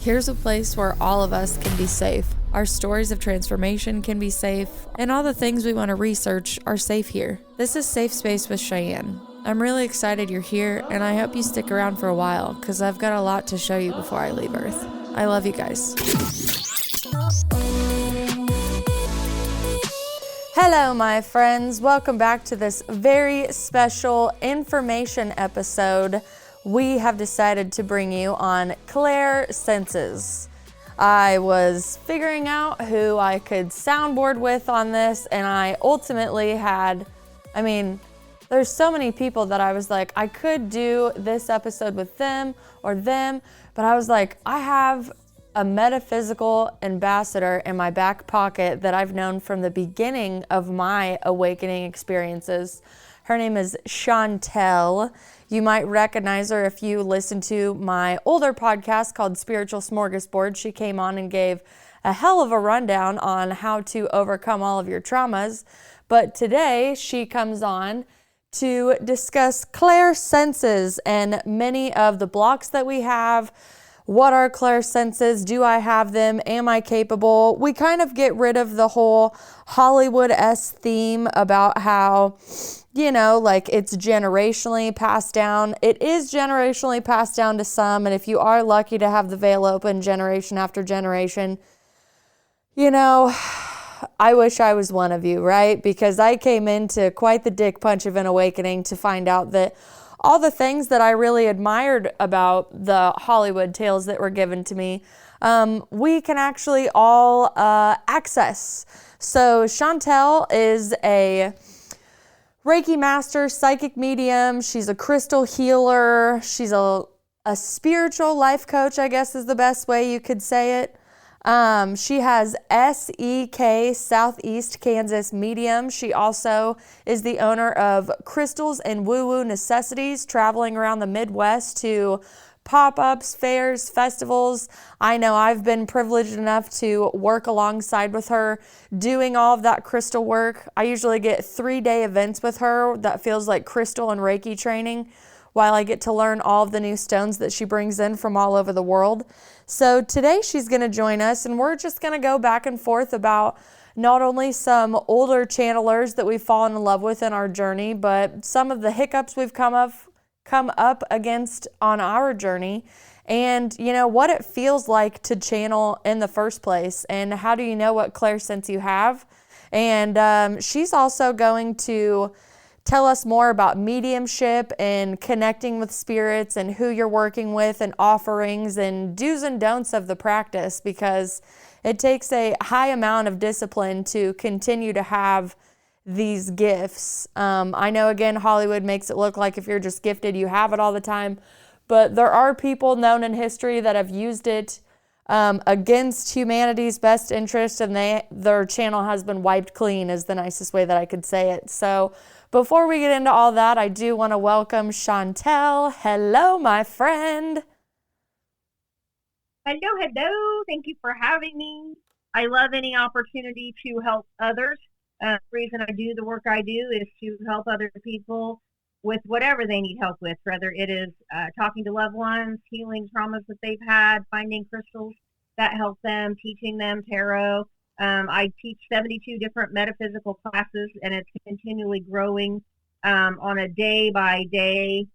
Here's a place where all of us can be safe. Our stories of transformation can be safe, and all the things we want to research are safe here. This is Safe Space with Cheyenne. I'm really excited you're here, and I hope you stick around for a while, because I've got a lot to show you before I leave Earth. I love you guys. Hello, my friends. Welcome back to this very special information episode. We have decided to bring you on Clairsenses. I was figuring out who I could soundboard with on this, and I ultimately had, there's so many people that I was like, I could do this episode with them or them, but I was like, I have a metaphysical ambassador in my back pocket that I've known from the beginning of my awakening experiences. Her name is Shawntelle. You might recognize her if you listen to my older podcast called Spiritual Smorgasbord. She came on and gave a hell of a rundown on how to overcome all of your traumas. But today she comes on to discuss Clairsenses and many of the blocks that we have. What are Clairsenses? Do I have them? Am I capable? We kind of get rid of the whole Hollywood-esque theme about how, it's generationally passed down. It is generationally passed down to some, and if you are lucky to have the veil open generation after generation, I wish I was one of you, right? Because I came into quite the dick punch of an awakening to find out that all the things that I really admired about the Hollywood tales that were given to me, we can actually all access. So Shawntelle is a Reiki master, psychic medium. She's a crystal healer. She's a spiritual life coach, I guess is the best way you could say it. She has SEK, Southeast Kansas Medium. She also is the owner of Crystals and Woo Woo Necessities, traveling around the Midwest to pop-ups, fairs, festivals. I know I've been privileged enough to work alongside with her doing all of that crystal work. I usually get 3-day events with her that feels like crystal and Reiki training, while I get to learn all of the new stones that she brings in from all over the world. So today she's going to join us, and we're just going to go back and forth about not only some older channelers that we've fallen in love with in our journey, but some of the hiccups we've come up against on our journey, and what it feels like to channel in the first place, and how do you know what clairsense you have. And she's also going to tell us more about mediumship and connecting with spirits and who you're working with and offerings and do's and don'ts of the practice, because it takes a high amount of discipline to continue to have these gifts. I know, again, Hollywood makes it look like if you're just gifted, you have it all the time, but there are people known in history that have used it against humanity's best interest, and their channel has been wiped clean, is the nicest way that I could say it. So before we get into all that, I do want to welcome Shawntelle. Hello, my friend. Hello. Thank you for having me. I love any opportunity to help others. The reason I do the work I do is to help other people with whatever they need help with, whether it is talking to loved ones, healing traumas that they've had, finding crystals that help them, teaching them tarot. I teach 72 different metaphysical classes, and it's continually growing on a day-by-day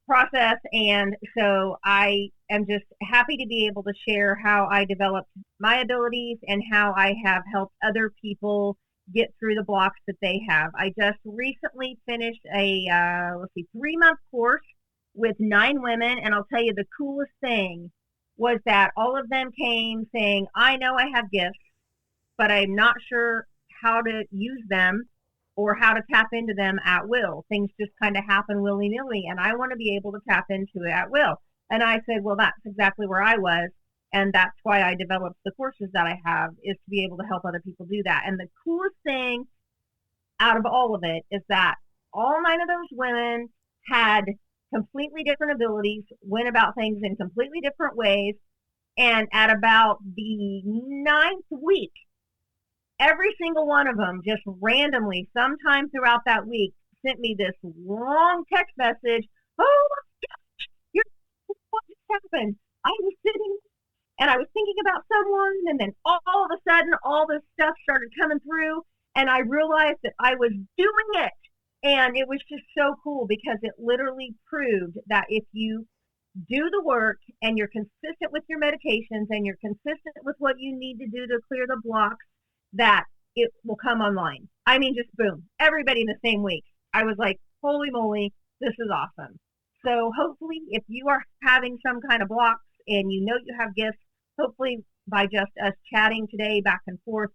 process. And so I am just happy to be able to share how I developed my abilities and how I have helped other people get through the blocks that they have. I just recently finished a 3-month course with 9 women, and I'll tell you the coolest thing was that all of them came saying, I know I have gifts, but I'm not sure how to use them or how to tap into them at will. Things just kind of happen willy-nilly, and I want to be able to tap into it at will. And I said, well, that's exactly where I was, and that's why I developed the courses that I have, is to be able to help other people do that. And the coolest thing out of all of it is that all 9 of those women had completely different abilities, went about things in completely different ways, and at about the 9th week, every single one of them just randomly, sometime throughout that week, sent me this long text message. Oh my gosh, what just happened? I was sitting and I was thinking about someone, and then all of a sudden, all this stuff started coming through, and I realized that I was doing it. And it was just so cool because it literally proved that if you do the work and you're consistent with your medications and you're consistent with what you need to do to clear the blocks, that it will come online. I mean, just boom, everybody in the same week. I was like, holy moly, this is awesome. So hopefully, if you are having some kind of blocks and you know you have gifts, hopefully by just us chatting today back and forth,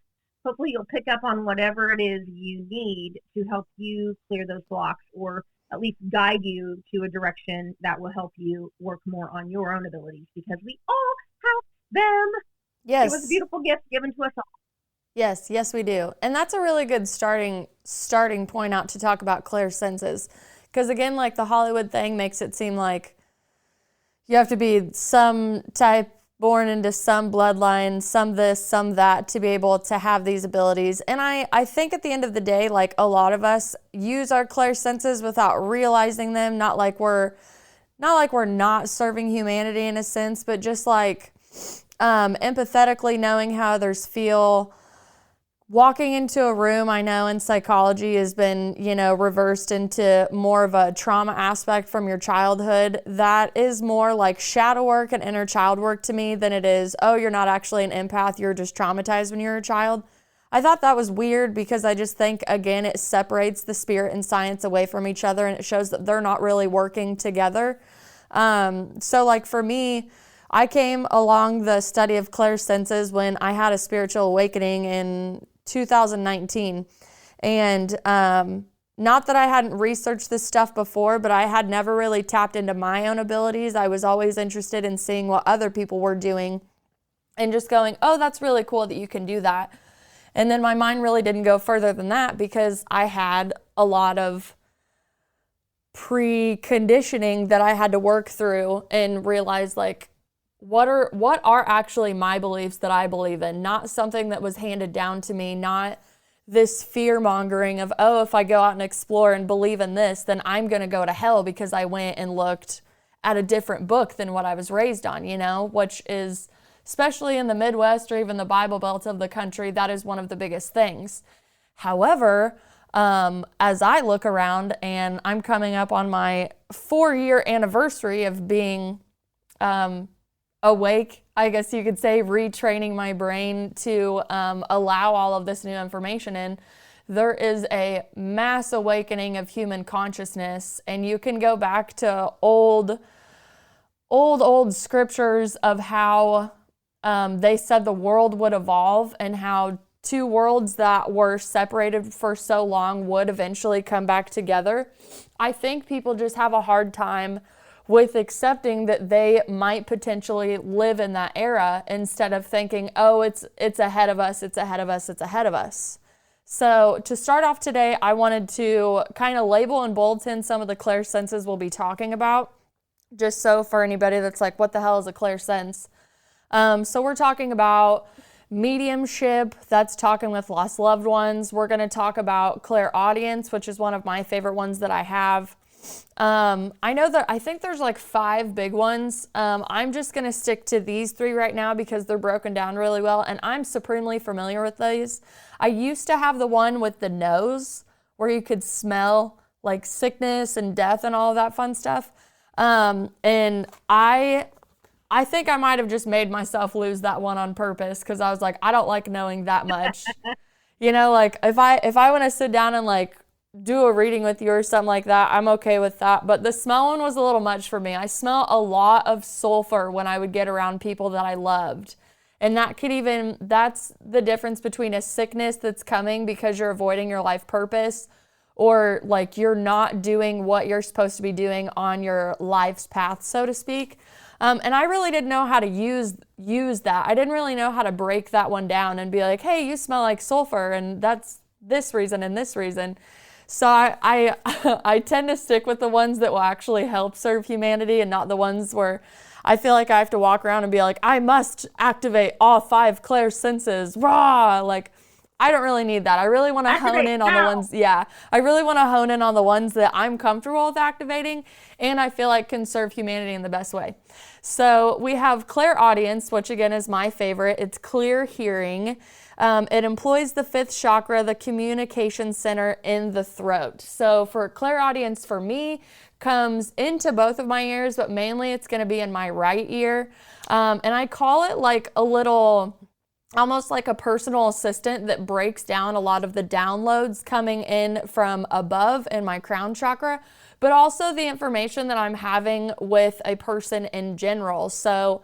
hopefully you'll pick up on whatever it is you need to help you clear those blocks, or at least guide you to a direction that will help you work more on your own abilities, because we all have them. Yes. It was a beautiful gift given to us all. Yes, we do. And that's a really good starting point out to talk about clairsenses. Because again, like the Hollywood thing makes it seem like you have to be some type, born into some bloodline, some this, some that, to be able to have these abilities. And I think at the end of the day, like a lot of us use our clairsenses without realizing them, not like we're not serving humanity in a sense, but just like empathetically knowing how others feel. Walking into a room, I know in psychology has been, reversed into more of a trauma aspect from your childhood. That is more like shadow work and inner child work to me than it is, oh, you're not actually an empath, you're just traumatized when you're a child. I thought that was weird because I just think, again, it separates the spirit and science away from each other, and it shows that they're not really working together. So like for me, I came along the study of clairsenses when I had a spiritual awakening in 2019. And not that I hadn't researched this stuff before, but I had never really tapped into my own abilities. I was always interested in seeing what other people were doing and just going, oh, that's really cool that you can do that. And then my mind really didn't go further than that because I had a lot of preconditioning that I had to work through and realize, like, what are actually my beliefs that I believe in, not something that was handed down to me, not this fear mongering of, oh, if I go out and explore and believe in this, then I'm going to go to hell because I went and looked at a different book than what I was raised on, which is, especially in the Midwest or even the Bible Belt of the country, that is one of the biggest things. However, as I look around and I'm coming up on my 4-year anniversary of being awake, I guess you could say, retraining my brain to allow all of this new information in, there is a mass awakening of human consciousness. And you can go back to old scriptures of how they said the world would evolve and how two worlds that were separated for so long would eventually come back together. I think people just have a hard time with accepting that they might potentially live in that era instead of thinking, oh, it's ahead of us, it's ahead of us, it's ahead of us. So to start off today, I wanted to kind of label and bulletin some of the clairsenses we'll be talking about, just so for anybody that's like, what the hell is a clairsense? So we're talking about mediumship, that's talking with lost loved ones. We're going to talk about clairaudience, which is one of my favorite ones that I have. I think there's like 5 big ones. I'm just going to stick to these 3 right now because they're broken down really well and I'm supremely familiar with these. I used to have the one with the nose where you could smell like sickness and death and all of that fun stuff. And I think I might have just made myself lose that one on purpose because I was like, I don't like knowing that much. Like if I want to sit down and like do a reading with you or something like that, I'm okay with that. But the smell one was a little much for me. I smell a lot of sulfur when I would get around people that I loved. And that's the difference between a sickness that's coming because you're avoiding your life purpose, or like you're not doing what you're supposed to be doing on your life's path, so to speak. And I really didn't know how to use that. I didn't really know how to break that one down and be like, hey, you smell like sulfur and that's this reason and this reason. So I tend to stick with the ones that will actually help serve humanity and not the ones where I feel like I have to walk around and be like, I must activate all 5 clairsenses, rah! Like, I don't really need that. I really want to hone in on the ones, I really want to hone in on the ones that I'm comfortable with activating and I feel like can serve humanity in the best way. So we have clairaudience, which again is my favorite. It's clear hearing. It employs the 5th chakra, the communication center in the throat. So for clairaudience for me, comes into both of my ears, but mainly it's going to be in my right ear. And I call it like a little, almost like a personal assistant that breaks down a lot of the downloads coming in from above in my crown chakra, but also the information that I'm having with a person in general. So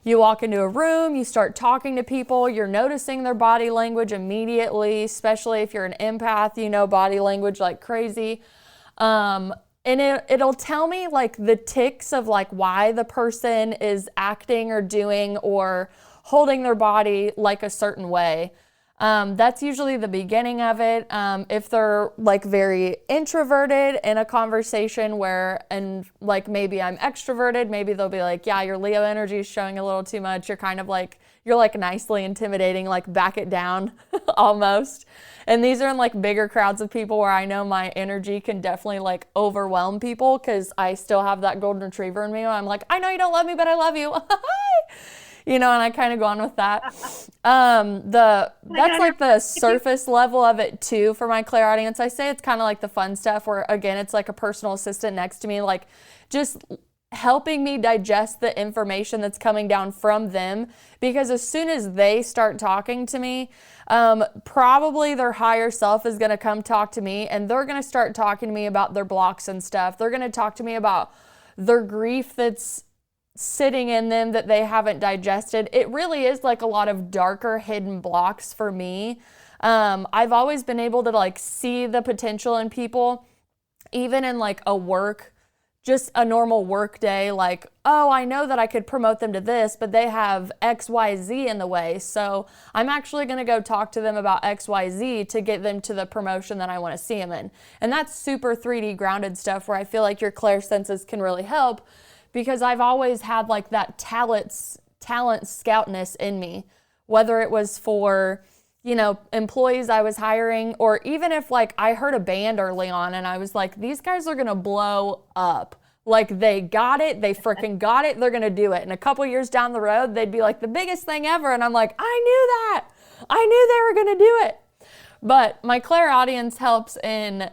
you walk into a room, you start talking to people, you're noticing their body language immediately, especially if you're an empath, you know body language like crazy. And it'll tell me like the tics of like why the person is acting or doing or holding their body like a certain way. That's usually the beginning of it. If they're like very introverted in a conversation and like maybe I'm extroverted, maybe they'll be like, yeah, your Leo energy is showing a little too much. You're kind of like, you're like nicely intimidating, like back it down almost. And these are in like bigger crowds of people where I know my energy can definitely like overwhelm people because I still have that golden retriever in me. And I'm like, I know you don't love me, but I love you. You know, and I kind of go on with that. That's like the surface level of it too for my clairaudience. I say it's kind of like the fun stuff where again, it's like a personal assistant next to me, like just helping me digest the information that's coming down from them. Because as soon as they start talking to me, probably their higher self is going to come talk to me and they're going to start talking to me about their blocks and stuff. They're going to talk to me about their grief that's sitting in them that they haven't digested. It really is like a lot of darker hidden blocks for me. I've always been able to like see the potential in people, even in like just a normal work day, like, oh, I know that I could promote them to this, but they have XYZ in the way. So I'm actually going to go talk to them about XYZ to get them to the promotion that I want to see them in. And that's super 3D grounded stuff where I feel like your clairsenses can really help, because I've always had like that talent scoutness in me, whether it was for, you know, employees I was hiring, or even if like I heard a band early on and I was like, these guys are going to blow up. Like they got it, they freaking got it, they're going to do it. And a couple years down the road, they'd be like the biggest thing ever. And I'm like, I knew that. I knew they were going to do it. But my clairaudience helps in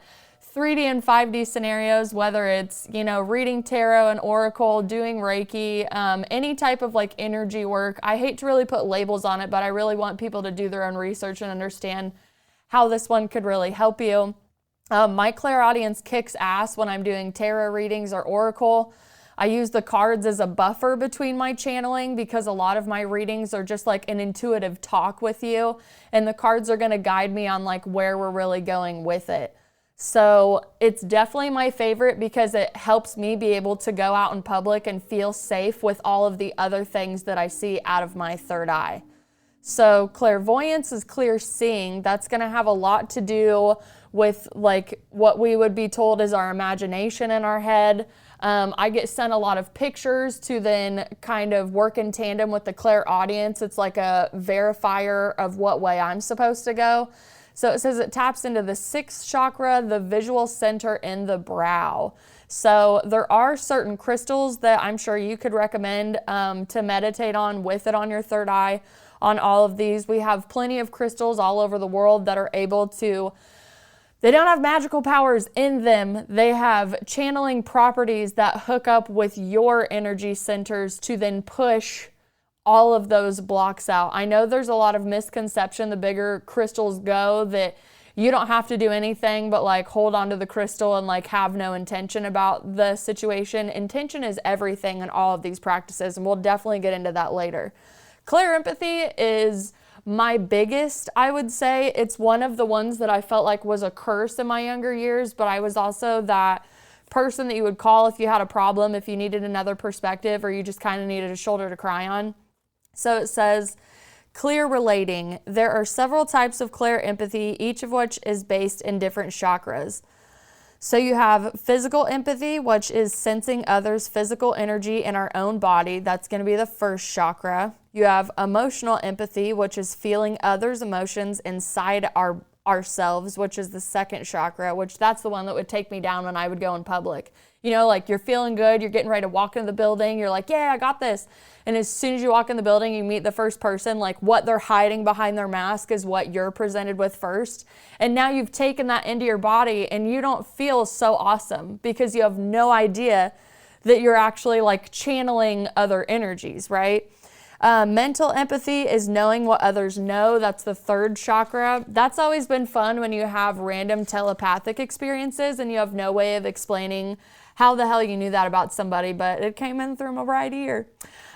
3D and 5D scenarios, whether it's, you know, reading tarot and oracle, doing Reiki, any type of like energy work. I hate to really put labels on it, but I really want people to do their own research and understand how this one could really help you. My clairaudience kicks ass when I'm doing tarot readings or oracle. I use the cards as a buffer between my channeling because a lot of my readings are just like an intuitive talk with you, and the cards are going to guide me on like where we're really going with it. So it's definitely my favorite because it helps me be able to go out in public and feel safe with all of the other things that I see out of my third eye. So clairvoyance is clear seeing. That's going to have a lot to do with like what we would be told is our imagination in our head. I get sent a lot of pictures to then kind of work in tandem with the clairaudience. It's like a verifier of what way I'm supposed to go. So it says it taps into the 6th chakra, the visual center in the brow. So there are certain crystals that I'm sure you could recommend to meditate on with it on your third eye. On all of these, we have plenty of crystals all over the world that are able to, they don't have magical powers in them. They have channeling properties that hook up with your energy centers to then push all of those blocks out. I know there's a lot of misconception the bigger crystals go that you don't have to do anything but like hold on to the crystal and like have no intention about the situation. Intention is everything in all of these practices, and we'll definitely get into that later. Clairempathy is my biggest, I would say. It's one of the ones that I felt like was a curse in my younger years, but I was also that person that you would call if you had a problem, if you needed another perspective or you just kind of needed a shoulder to cry on. So it says, clear relating. There are several types of clairempathy, each of which is based in different chakras. So you have physical empathy, which is sensing others' physical energy in our own body. That's going to be the first chakra. You have emotional empathy, which is feeling others' emotions inside ourselves, which is the second chakra, which that's the one that would take me down when I would go in public. You know, like you're feeling good, you're getting ready to walk into the building, you're like, yeah, I got this. And as soon as you walk in the building, you meet the first person, like what they're hiding behind their mask is what you're presented with first. And now you've taken that into your body and you don't feel so awesome because you have no idea that you're actually like channeling other energies, right? Mental empathy is knowing what others know. That's the third chakra. That's always been fun when you have random telepathic experiences and you have no way of explaining how the hell you knew that about somebody, but it came in through my right ear.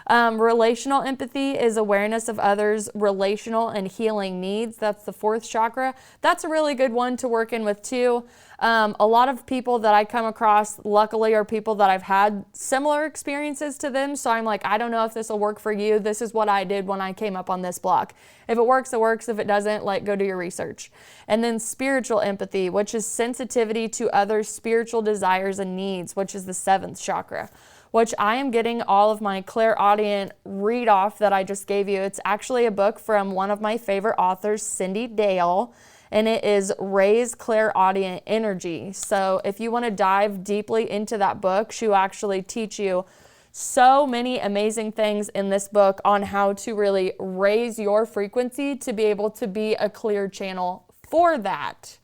Relational empathy is awareness of others' relational and healing needs. That's the fourth chakra. That's a really good one to work in with too. A lot of people that I come across, luckily, are people that I've had similar experiences to them. So I'm like, I don't know if this will work for you. This is what I did when I came up on this block. If it works, it works. If it doesn't, like, go do your research. And then spiritual empathy, which is sensitivity to others' spiritual desires and needs, which is the seventh chakra, which I am getting all of my clairaudient read off that I just gave you. It's actually a book from one of my favorite authors, Cindy Dale, and it is Raise Clairaudient Energy. So if you want to dive deeply into that book, she'll actually teach you so many amazing things in this book on how to really raise your frequency to be able to be a clear channel for that.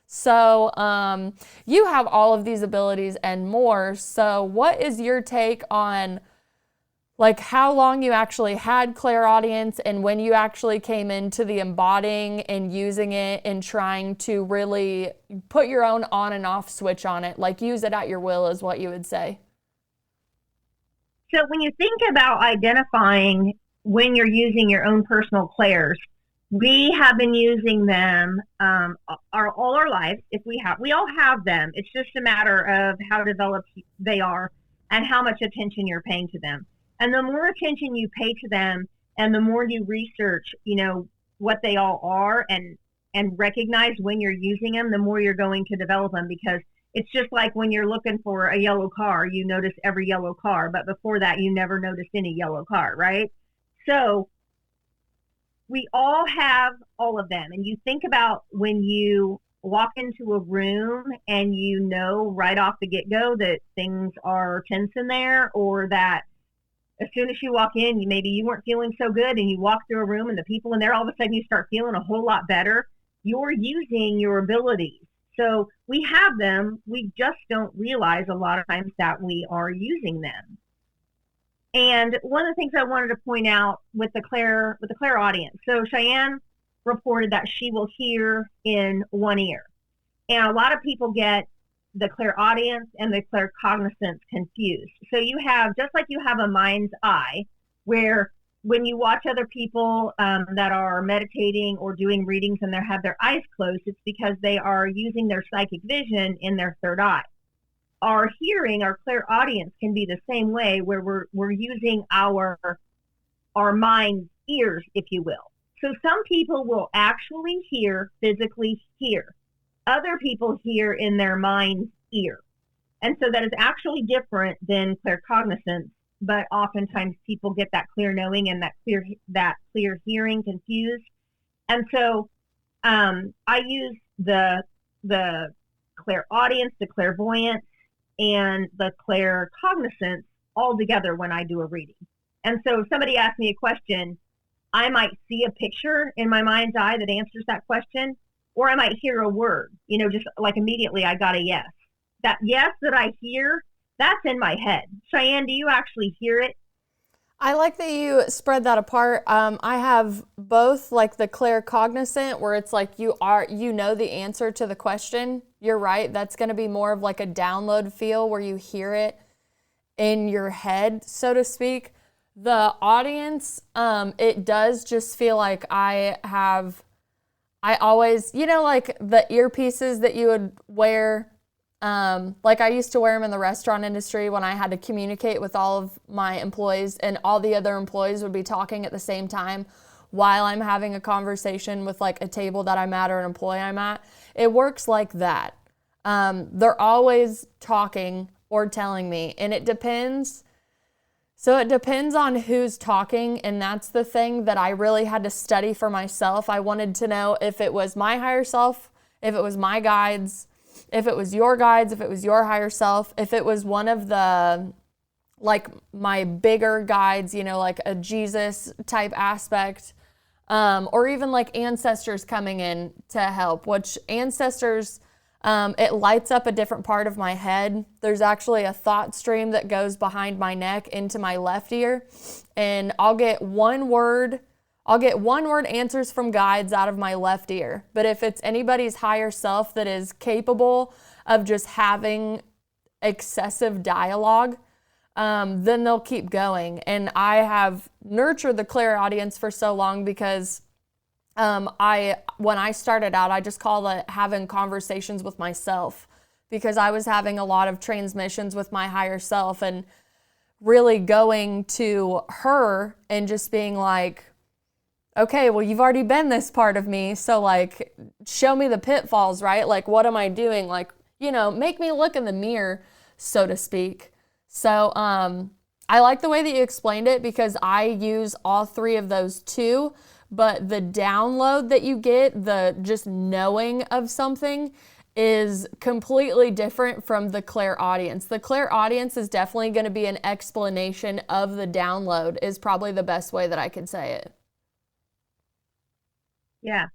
So you have all of these abilities and more. So what is your take on like how long you actually had clairaudience and when you actually came into the embodying and using it and trying to really put your own on and off switch on it, like use it at your will is what you would say? So when you think about identifying when you're using your own personal clairs, we have been using them all our lives. We all have them. It's just a matter of how developed they are and how much attention you're paying to them. And the more attention you pay to them and the more you research, you know, what they all are and recognize when you're using them, the more you're going to develop them, because it's just like when you're looking for a yellow car, you notice every yellow car, but before that, you never noticed any yellow car, right? So we all have all of them. And you think about when you walk into a room and you know right off the get-go that things are tense in there, or that as soon as you walk in, maybe you weren't feeling so good and you walk through a room and the people in there, all of a sudden you start feeling a whole lot better. You're using your abilities. So we have them. We just don't realize a lot of times that we are using them. And one of the things I wanted to point out with the clairaudience. So Cheyenne reported that she will hear in one ear. And a lot of people get the clairaudience and the claircognizance confused. So you have, just like you have a mind's eye, where when you watch other people that are meditating or doing readings and they have their eyes closed, it's because they are using their psychic vision in their third eye. Our hearing, our clairaudience can be the same way, where we're using our mind's ears, if you will. So some people will actually physically hear. Other people hear in their mind's ear. And so that is actually different than claircognizance, but oftentimes people get that clear knowing and that clear hearing confused. And so I use the clairaudience, the clairvoyance, and the claircognizance all together when I do a reading. And so if somebody asks me a question, I might see a picture in my mind's eye that answers that question, or I might hear a word, just like immediately I got a yes. That yes that I hear, that's in my head. Cheyenne, do you actually hear it? I like that you spread that apart. I have both, like the claircognizant, where it's like you know the answer to the question. You're right. That's going to be more of like a download feel where you hear it in your head, so to speak. The audience, it does just feel like I always, like the earpieces that you would wear. Like I used to wear them in the restaurant industry when I had to communicate with all of my employees, and all the other employees would be talking at the same time while I'm having a conversation with like a table that I'm at or an employee I'm at. It works like that. They're always talking or telling me, and it depends. So it depends on who's talking, and that's the thing that I really had to study for myself. I wanted to know if it was my higher self, if it was my guides, if it was your guides, if it was your higher self, if it was one of the, like, my bigger guides, you know, like a Jesus type aspect, or even like ancestors coming in to help, which ancestors, it lights up a different part of my head. There's actually a thought stream that goes behind my neck into my left ear, and I'll get one word answers from guides out of my left ear. But if it's anybody's higher self that is capable of just having excessive dialogue, then they'll keep going. And I have nurtured the clairaudience for so long because when I started out, I just called it having conversations with myself, because I was having a lot of transmissions with my higher self and really going to her and just being like, okay, well, you've already been this part of me, so like, show me the pitfalls, right? Like, what am I doing? Like, you know, make me look in the mirror, so to speak. So I like the way that you explained it, because I use all three of those too, but the download that you get, the just knowing of something, is completely different from the clairaudience. The clairaudience is definitely going to be an explanation of the download, is probably the best way that I could say it. Yeah.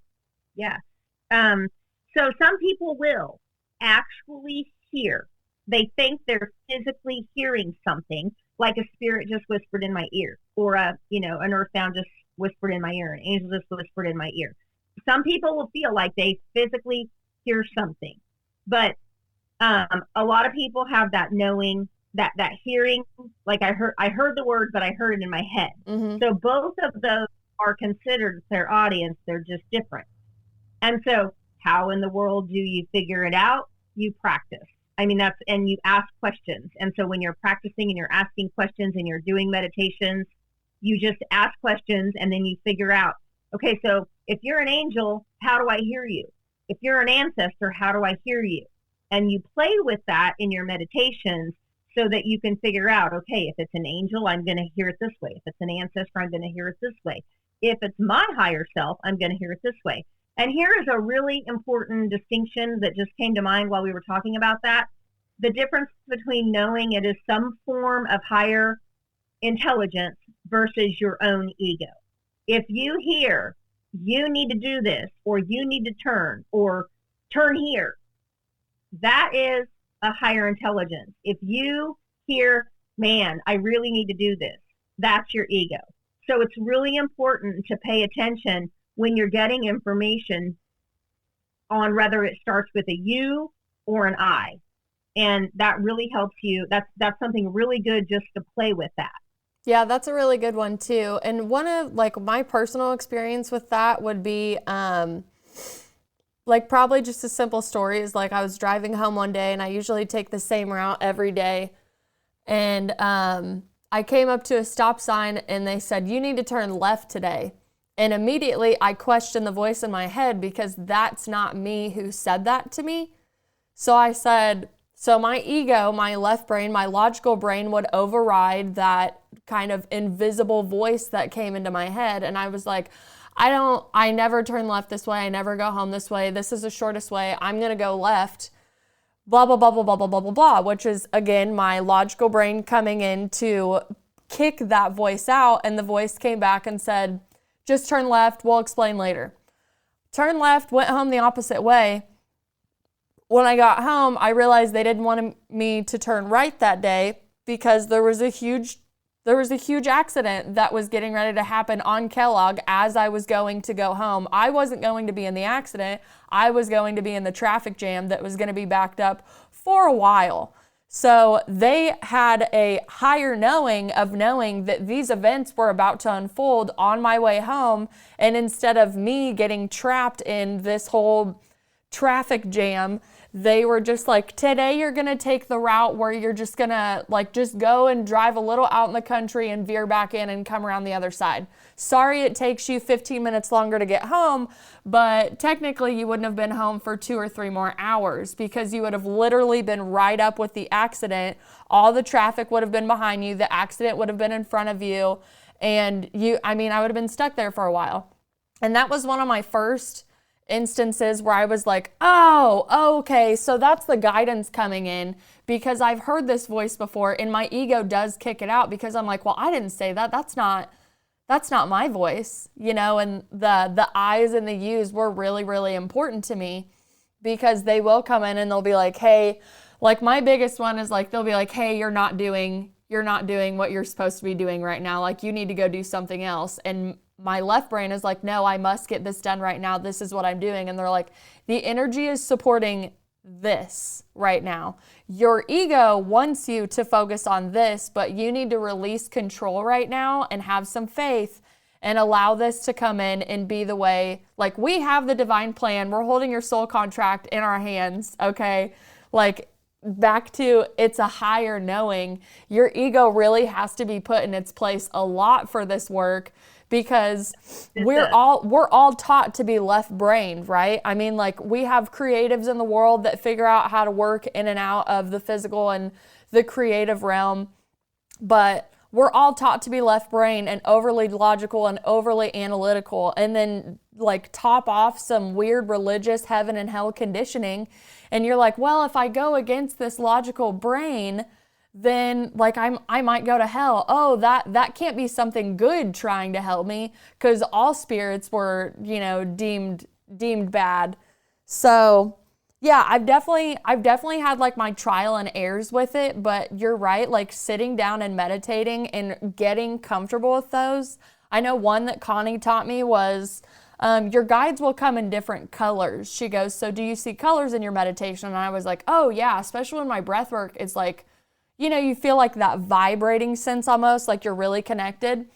So some people will actually hear. They think they're physically hearing something, like a spirit just whispered in my ear, or an earthbound just whispered in my ear, an angel just whispered in my ear. Some people will feel like they physically hear something, but a lot of people have that knowing, that hearing, like I heard the word, but I heard it in my head. Mm-hmm. So both of those are considered clairaudience. They're just different. And so how in the world do you figure it out? You practice. I mean, and you ask questions. And so when you're practicing and you're asking questions and you're doing meditations, you just ask questions, and then you figure out, okay, so if you're an angel, how do I hear you? If you're an ancestor, how do I hear you? And you play with that in your meditations so that you can figure out, okay, if it's an angel, I'm going to hear it this way. If it's an ancestor, I'm going to hear it this way. If it's my higher self, I'm going to hear it this way. And here is a really important distinction that just came to mind while we were talking about that. The difference between knowing it is some form of higher intelligence versus your own ego. If you hear, you need to do this, or you need to turn, or turn here, that is a higher intelligence. If you hear, man, I really need to do this, that's your ego. So it's really important to pay attention when you're getting information on whether it starts with a you or an I. And that really helps you. That's something really good just to play with that. Yeah, that's a really good one too. And one of like my personal experience with that would be like probably just a simple story is like I was driving home one day, and I usually take the same route every day. And I came up to a stop sign, and they said, you need to turn left today. And immediately I questioned the voice in my head, because that's not me who said that to me. So I said, so my ego, my left brain, my logical brain would override that kind of invisible voice that came into my head. And I was like, I never turn left this way. I never go home this way. This is the shortest way. I'm going to go left. Blah, blah, blah, blah, blah, blah, blah, blah, blah, which is, again, my logical brain coming in to kick that voice out. And the voice came back and said, just turn left. We'll explain later. Turned left, went home the opposite way. When I got home, I realized they didn't want me to turn right that day, because there was a huge accident that was getting ready to happen on Kellogg as I was going to go home. I wasn't going to be in the accident. I was going to be in the traffic jam that was going to be backed up for a while. So they had a higher knowing that these events were about to unfold on my way home. And instead of me getting trapped in this whole traffic jam, they were just like, today you're going to take the route where you're just going to like just go and drive a little out in the country and veer back in and come around the other side. Sorry it takes you 15 minutes longer to get home, but technically you wouldn't have been home for 2 or 3 more hours because you would have literally been right up with the accident. All the traffic would have been behind you. The accident would have been in front of you. And I would have been stuck there for a while. And that was one of my first instances where I was like, oh, okay, so that's the guidance coming in, because I've heard this voice before and my ego does kick it out because I'm like, well, I didn't say that. That's not my voice, and the I's and the U's were really, really important to me because they will come in and they'll be like, hey, like my biggest one is like, they'll be like, hey, you're not doing what you're supposed to be doing right now. Like you need to go do something else. And my left brain is like, no, I must get this done right now. This is what I'm doing. And they're like, the energy is supporting this right now. Your ego wants you to focus on this, but you need to release control right now and have some faith and allow this to come in and be the way. Like we have the divine plan. We're holding your soul contract in our hands. Okay. Like back to it's a higher knowing. Your ego really has to be put in its place a lot for this work, because we're all taught to be left-brained, right? I mean, like we have creatives in the world that figure out how to work in and out of the physical and the creative realm, but we're all taught to be left-brained and overly logical and overly analytical, and then like top off some weird religious heaven and hell conditioning. And you're like, well, if I go against this logical brain, then like I might go to hell. Oh, that can't be something good trying to help me, because all spirits were, deemed bad. So yeah, I've definitely had like my trial and errors with it, but you're right, like sitting down and meditating and getting comfortable with those. I know one that Connie taught me was, your guides will come in different colors. She goes, so do you see colors in your meditation? And I was like, oh yeah, especially when my breath work, it's like, you feel like that vibrating sense almost, like you're really connected.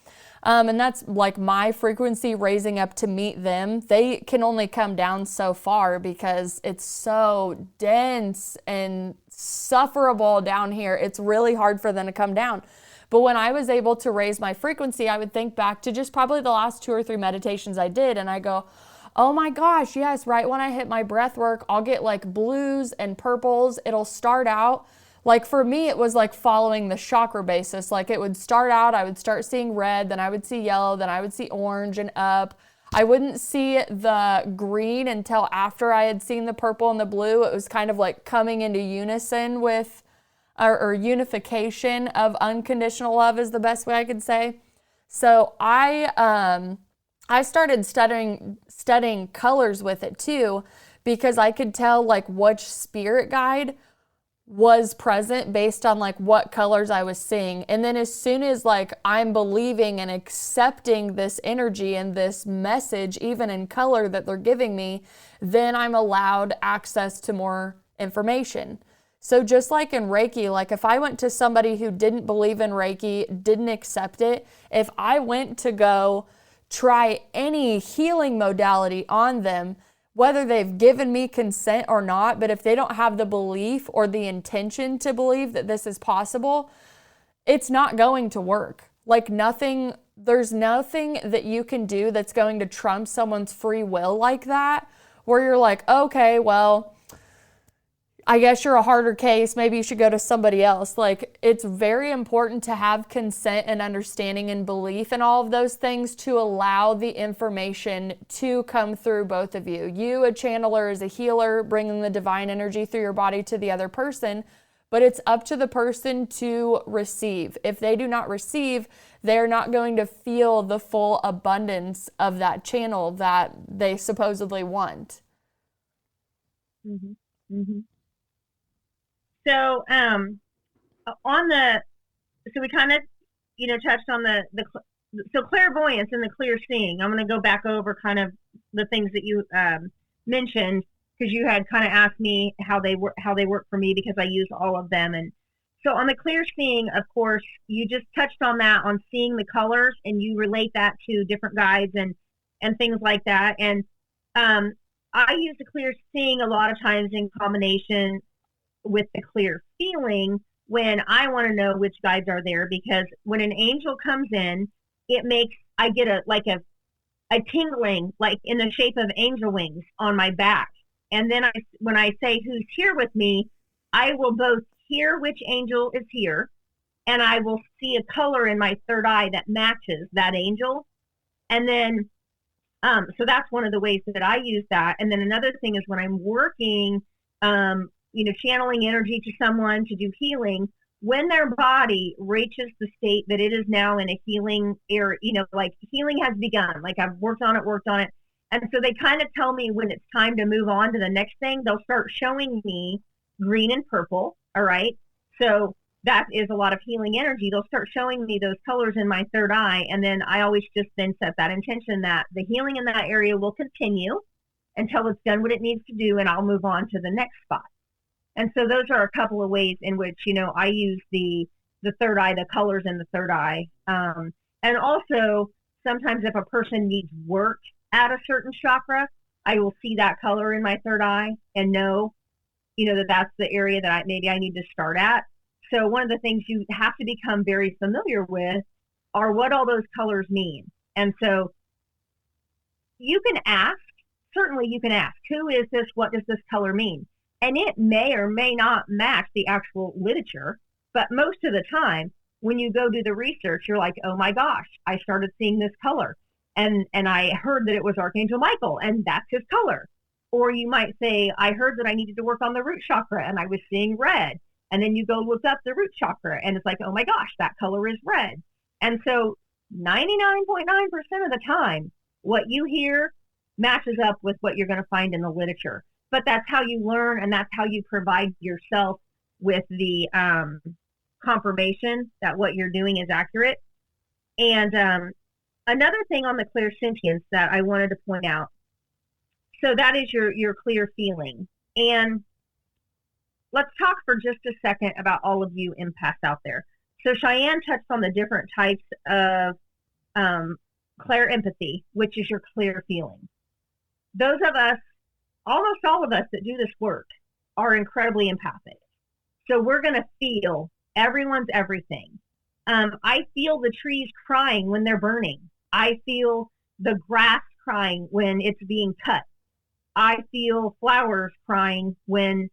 And that's like my frequency raising up to meet them. They can only come down so far because it's so dense and sufferable down here. It's really hard for them to come down. But when I was able to raise my frequency, I would think back to just probably the last 2 or 3 meditations I did. And I go, oh my gosh, yes, right when I hit my breath work, I'll get like blues and purples. It'll start out. Like for me, it was like following the chakra basis. Like it would start out, I would start seeing red, then I would see yellow, then I would see orange and up. I wouldn't see the green until after I had seen the purple and the blue. It was kind of like coming into unison with, or unification of unconditional love is the best way I could say. So I started studying colors with it too, because I could tell like which spirit guide was present based on like what colors I was seeing. And then as soon as like I'm believing and accepting this energy and this message, even in color that they're giving me, then I'm allowed access to more information. So just like in Reiki, like if I went to somebody who didn't believe in Reiki, didn't accept it, if I went to go try any healing modality on them, whether they've given me consent or not, but if they don't have the belief or the intention to believe that this is possible, it's not going to work. Like there's nothing that you can do that's going to trump someone's free will like that, where you're like, okay, well, I guess you're a harder case. Maybe you should go to somebody else. Like it's very important to have consent and understanding and belief in all of those things to allow the information to come through both of you. You, a channeler, is a healer, bringing the divine energy through your body to the other person, but it's up to the person to receive. If they do not receive, they're not going to feel the full abundance of that channel that they supposedly want. Mm-hmm. Mm-hmm. So, so we kind of, touched on so clairvoyance and the clear seeing. I'm going to go back over kind of the things that you mentioned, because you had kind of asked me how they work for me, because I use all of them. And so on the clear seeing, of course, you just touched on that, on seeing the colors, and you relate that to different guides and things like that. And I use the clear seeing a lot of times in combination with the clear feeling when I want to know which guides are there, because when an angel comes in, I get a tingling, like in the shape of angel wings on my back. And then when I say who's here with me, I will both hear which angel is here, and I will see a color in my third eye that matches that angel. And then, so that's one of the ways that I use that. And then another thing is when I'm working, channeling energy to someone to do healing, when their body reaches the state that it is now in a healing area, like healing has begun, like I've worked on it. And so they kind of tell me when it's time to move on to the next thing. They'll start showing me green and purple. All right. So that is a lot of healing energy. They'll start showing me those colors in my third eye. And then I always just then set that intention that the healing in that area will continue until it's done what it needs to do. And I'll move on to the next spot. And so those are a couple of ways in which, I use the third eye, the colors in the third eye. And also sometimes if a person needs work at a certain chakra, I will see that color in my third eye and know, that that's the area that I need to start at. So one of the things you have to become very familiar with are what all those colors mean. And so you can ask, who is this? What does this color mean? And it may or may not match the actual literature, but most of the time when you go do the research, you're like, oh my gosh, I started seeing this color. And I heard that it was Archangel Michael, and that's his color. Or you might say, I heard that I needed to work on the root chakra, and I was seeing red. And then you go look up the root chakra, and it's like, oh my gosh, that color is red. And so 99.9% of the time, what you hear matches up with what you're going to find in the literature. But that's how you learn, and that's how you provide yourself with the confirmation that what you're doing is accurate. And another thing on the clairsentience that I wanted to point out, so that is your clear feeling. And let's talk for just a second about all of you empaths out there. So Cheyenne touched on the different types of clair empathy, which is your clear feeling. Those of us, almost all of us that do this work, are incredibly empathic. So we're going to feel everyone's everything. I feel the trees crying when they're burning. I feel the grass crying when it's being cut. I feel flowers crying when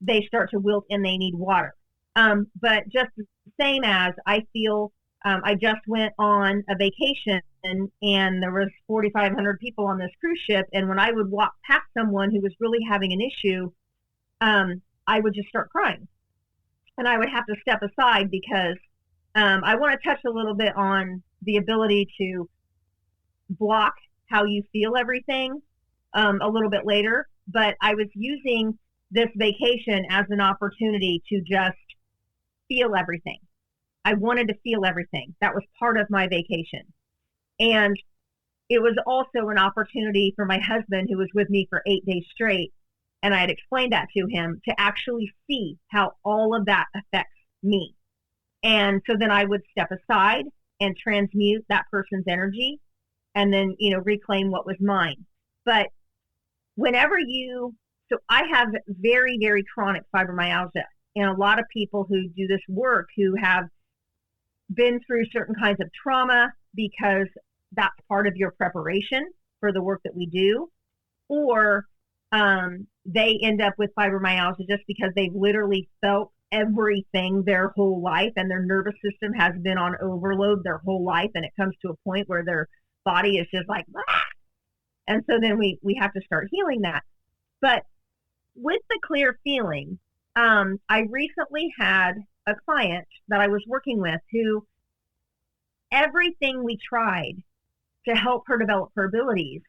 they start to wilt and they need water. But just the same as I feel, I just went on a vacation and there was 4,500 people on this cruise ship. And when I would walk past someone who was really having an issue, I would just start crying. And I would have to step aside because I want to touch a little bit on the ability to block how you feel everything a little bit later. But I was using this vacation as an opportunity to just feel everything. I wanted to feel everything. That was part of my vacation. And it was also an opportunity for my husband, who was with me for 8 days straight, and I had explained that to him, to actually see how all of that affects me. And so then I would step aside and transmute that person's energy and then, reclaim what was mine. But so I have very, very chronic fibromyalgia, and a lot of people who do this work who have been through certain kinds of trauma, because that's part of your preparation for the work that we do, or they end up with fibromyalgia just because they've literally felt everything their whole life, and their nervous system has been on overload their whole life, and it comes to a point where their body is just like, ah! And so then we have to start healing that. But with the clear feeling, I recently had a client that I was working with who everything we tried to help her develop her abilities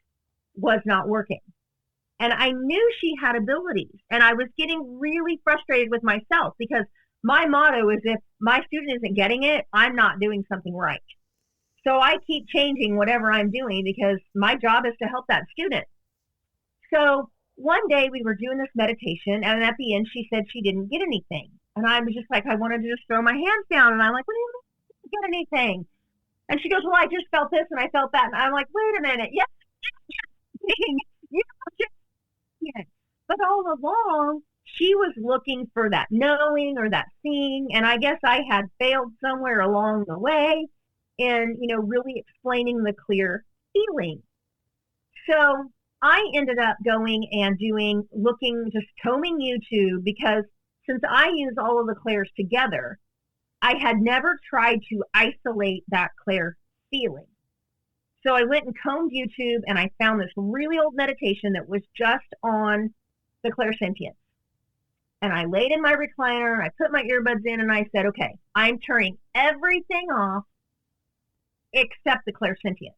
was not working. And I knew she had abilities, and I was getting really frustrated with myself, because my motto is, if my student isn't getting it, I'm not doing something right. So I keep changing whatever I'm doing, because my job is to help that student. So one day we were doing this meditation, and at the end she said she didn't get anything. And I was just like, I wanted to just throw my hands down, and I'm like, what do you mean you didn't get anything? And she goes, well, I just felt this and I felt that. And I'm like, wait a minute. Yes. clairsentient. But all along, she was looking for that knowing or that seeing. And I guess I had failed somewhere along the way in, really explaining the clear feeling. So I ended up going and just combing YouTube, because since I use all of the clairs together, I had never tried to isolate that clair feeling. So I went and combed YouTube, and I found this really old meditation that was just on the clairsentience. And I laid in my recliner, I put my earbuds in, and I said, okay, I'm turning everything off except the clairsentience.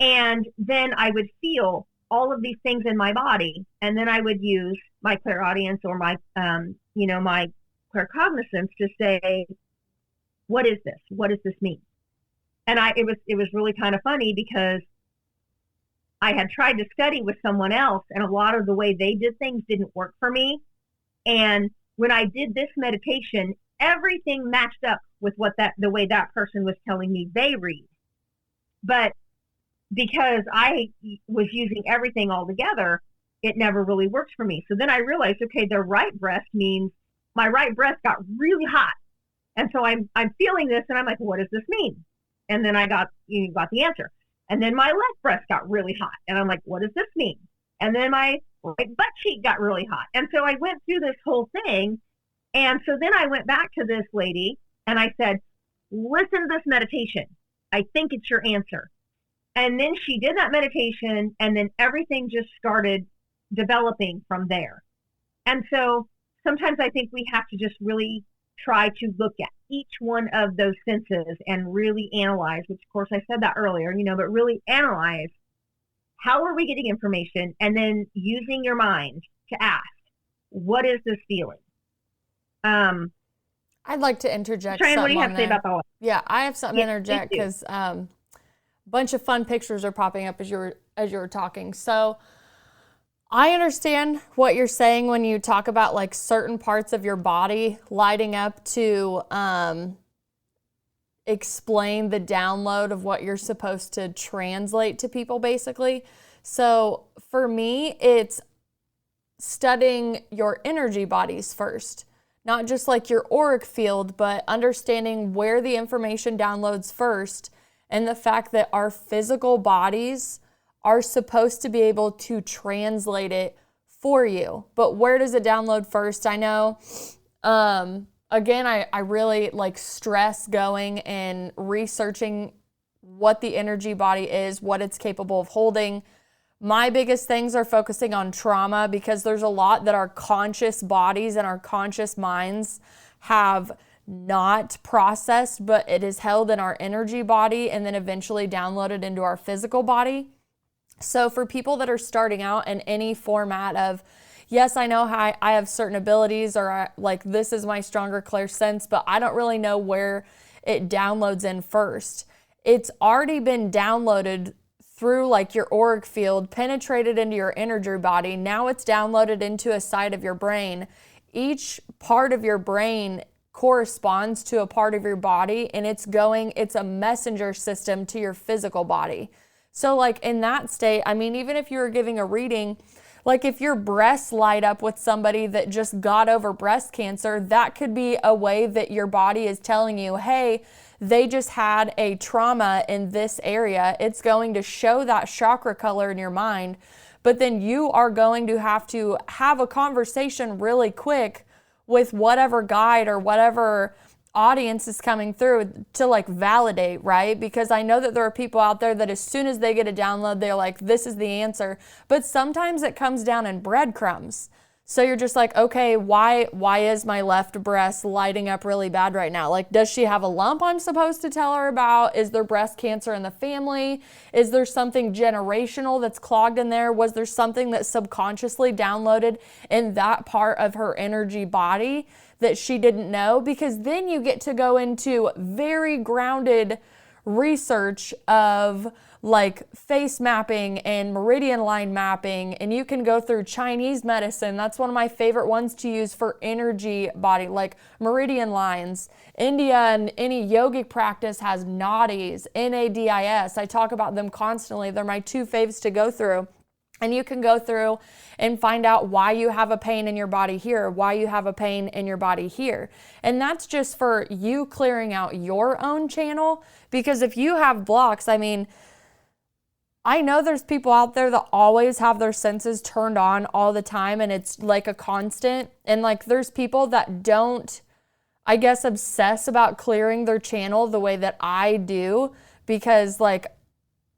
And then I would feel all of these things in my body, and then I would use my clairaudience or my, my claircognizance to say, what is this? What does this mean? And it was really kind of funny, because I had tried to study with someone else, and a lot of the way they did things didn't work for me. And when I did this meditation, everything matched up with the way that person was telling me they read. But because I was using everything all together, it never really worked for me. So then I realized, okay, the right breast means my right breast got really hot. And so I'm feeling this, and I'm like, what does this mean? And then you got the answer. And then my left breast got really hot, and I'm like, what does this mean? And then my right butt cheek got really hot. And so I went through this whole thing. And so then I went back to this lady, and I said, listen to this meditation. I think it's your answer. And then she did that meditation, and then everything just started developing from there. And so sometimes I think we have to just really try to look at each one of those senses and really analyze, which of course I said that earlier, but really analyze, how are we getting information? And then using your mind to ask, what is this feeling? I'd like to interject. What do you have to say about that? Yeah, I have something to interject, because a bunch of fun pictures are popping up as you were talking. So I understand what you're saying when you talk about like certain parts of your body lighting up to explain the download of what you're supposed to translate to people, basically. So for me, it's studying your energy bodies first, not just like your auric field, but understanding where the information downloads first, and the fact that our physical bodies are supposed to be able to translate it for you. But where does it download first? I know, again, I really like stress going and researching what the energy body is, what it's capable of holding. My biggest things are focusing on trauma, because there's a lot that our conscious bodies and our conscious minds have not processed, but it is held in our energy body and then eventually downloaded into our physical body. So for people that are starting out in any format of, yes, I know how I have certain abilities, or like this is my stronger clairsense, but I don't really know where it downloads in first. It's already been downloaded through like your auric field, penetrated into your energy body. Now it's downloaded into a side of your brain. Each part of your brain corresponds to a part of your body, and it's a messenger system to your physical body. So like in that state, I mean, even if you were giving a reading, like if your breasts light up with somebody that just got over breast cancer, that could be a way that your body is telling you, hey, they just had a trauma in this area. It's going to show that chakra color in your mind, but then you are going to have a conversation really quick with whatever guide or whatever audience is coming through to like validate, right? Because I know that there are people out there that as soon as they get a download, they're like, this is the answer. But sometimes it comes down in breadcrumbs. So you're just like, okay, why is my left breast lighting up really bad right now? Like, does she have a lump I'm supposed to tell her about? Is there breast cancer in the family? Is there something generational that's clogged in there? Was there something that subconsciously downloaded in that part of her energy body that she didn't know? Because then you get to go into very grounded research of like face mapping and meridian line mapping, and you can go through Chinese medicine. That's one of my favorite ones to use for energy body, like meridian lines. India and any yogic practice has nadis, NADIS. I talk about them constantly. They're my two faves to go through. And you can go through and find out why you have a pain in your body here, why you have a pain in your body here. And that's just for you clearing out your own channel. Because if you have blocks, I mean, I know there's people out there that always have their senses turned on all the time, and it's like a constant. And like there's people that don't, I guess, obsess about clearing their channel the way that I do, because like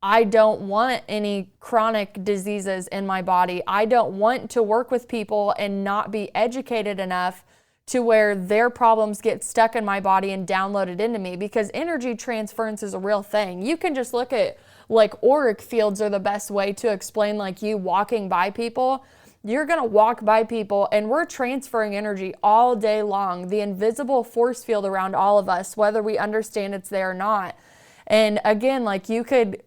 I don't want any chronic diseases in my body. I don't want to work with people and not be educated enough to where their problems get stuck in my body and downloaded into me, because energy transference is a real thing. You can just look at like auric fields are the best way to explain like you walking by people. You're going to walk by people and we're transferring energy all day long. The invisible force field around all of us, whether we understand it's there or not. And again, like you could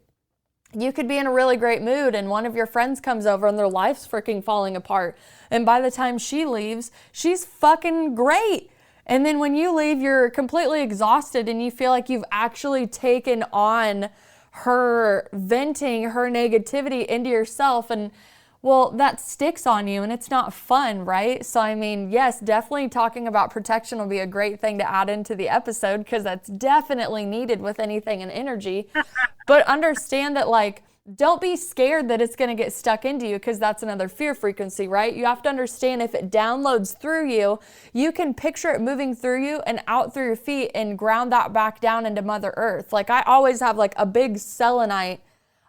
be in a really great mood and one of your friends comes over and their life's freaking falling apart. And by the time she leaves, she's fucking great. And then when you leave, you're completely exhausted and you feel like you've actually taken on her venting her negativity into yourself. And well, that sticks on you and it's not fun, right? So, I mean, yes, definitely talking about protection will be a great thing to add into the episode because that's definitely needed with anything in energy. But understand that, like, don't be scared that it's going to get stuck into you because that's another fear frequency, right? You have to understand if it downloads through you, you can picture it moving through you and out through your feet and ground that back down into Mother Earth. Like, I always have like a big selenite.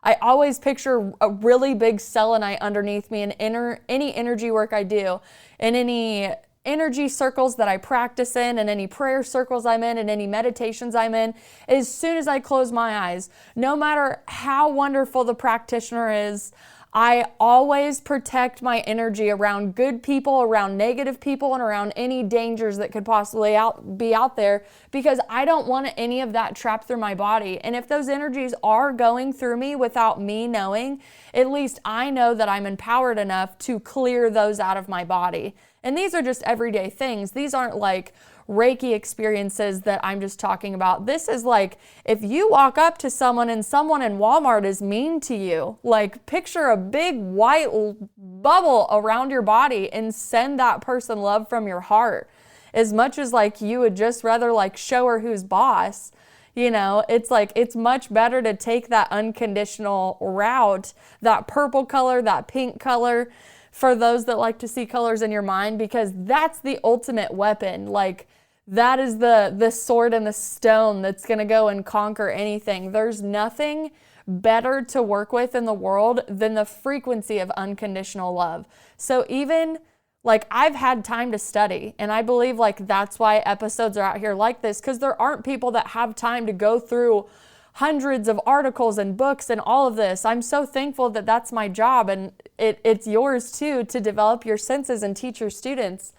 I always picture a really big selenite underneath me in any energy work I do, in any energy circles that I practice in, and any prayer circles I'm in, and any meditations I'm in. As soon as I close my eyes, no matter how wonderful the practitioner is, I always protect my energy around good people, around negative people, and around any dangers that could possibly be out there, because I don't want any of that trapped through my body. And if those energies are going through me without me knowing, at least I know that I'm empowered enough to clear those out of my body. And these are just everyday things. These aren't like Reiki experiences that I'm just talking about. This is like if you walk up to someone and someone in Walmart is mean to you, like picture a big white bubble around your body and send that person love from your heart. As much as like you would just rather like show her who's boss, you know, it's like it's much better to take that unconditional route, that purple color, that pink color, for those that like to see colors in your mind, because that's the ultimate weapon. Like that is the sword and the stone that's going to go and conquer anything. There's nothing better to work with in the world than the frequency of unconditional love. So even like I've had time to study, and I believe like that's why episodes are out here like this, because there aren't people that have time to go through hundreds of articles and books and all of this. I'm so thankful that that's my job, and it's yours too, to develop your senses and teach your students.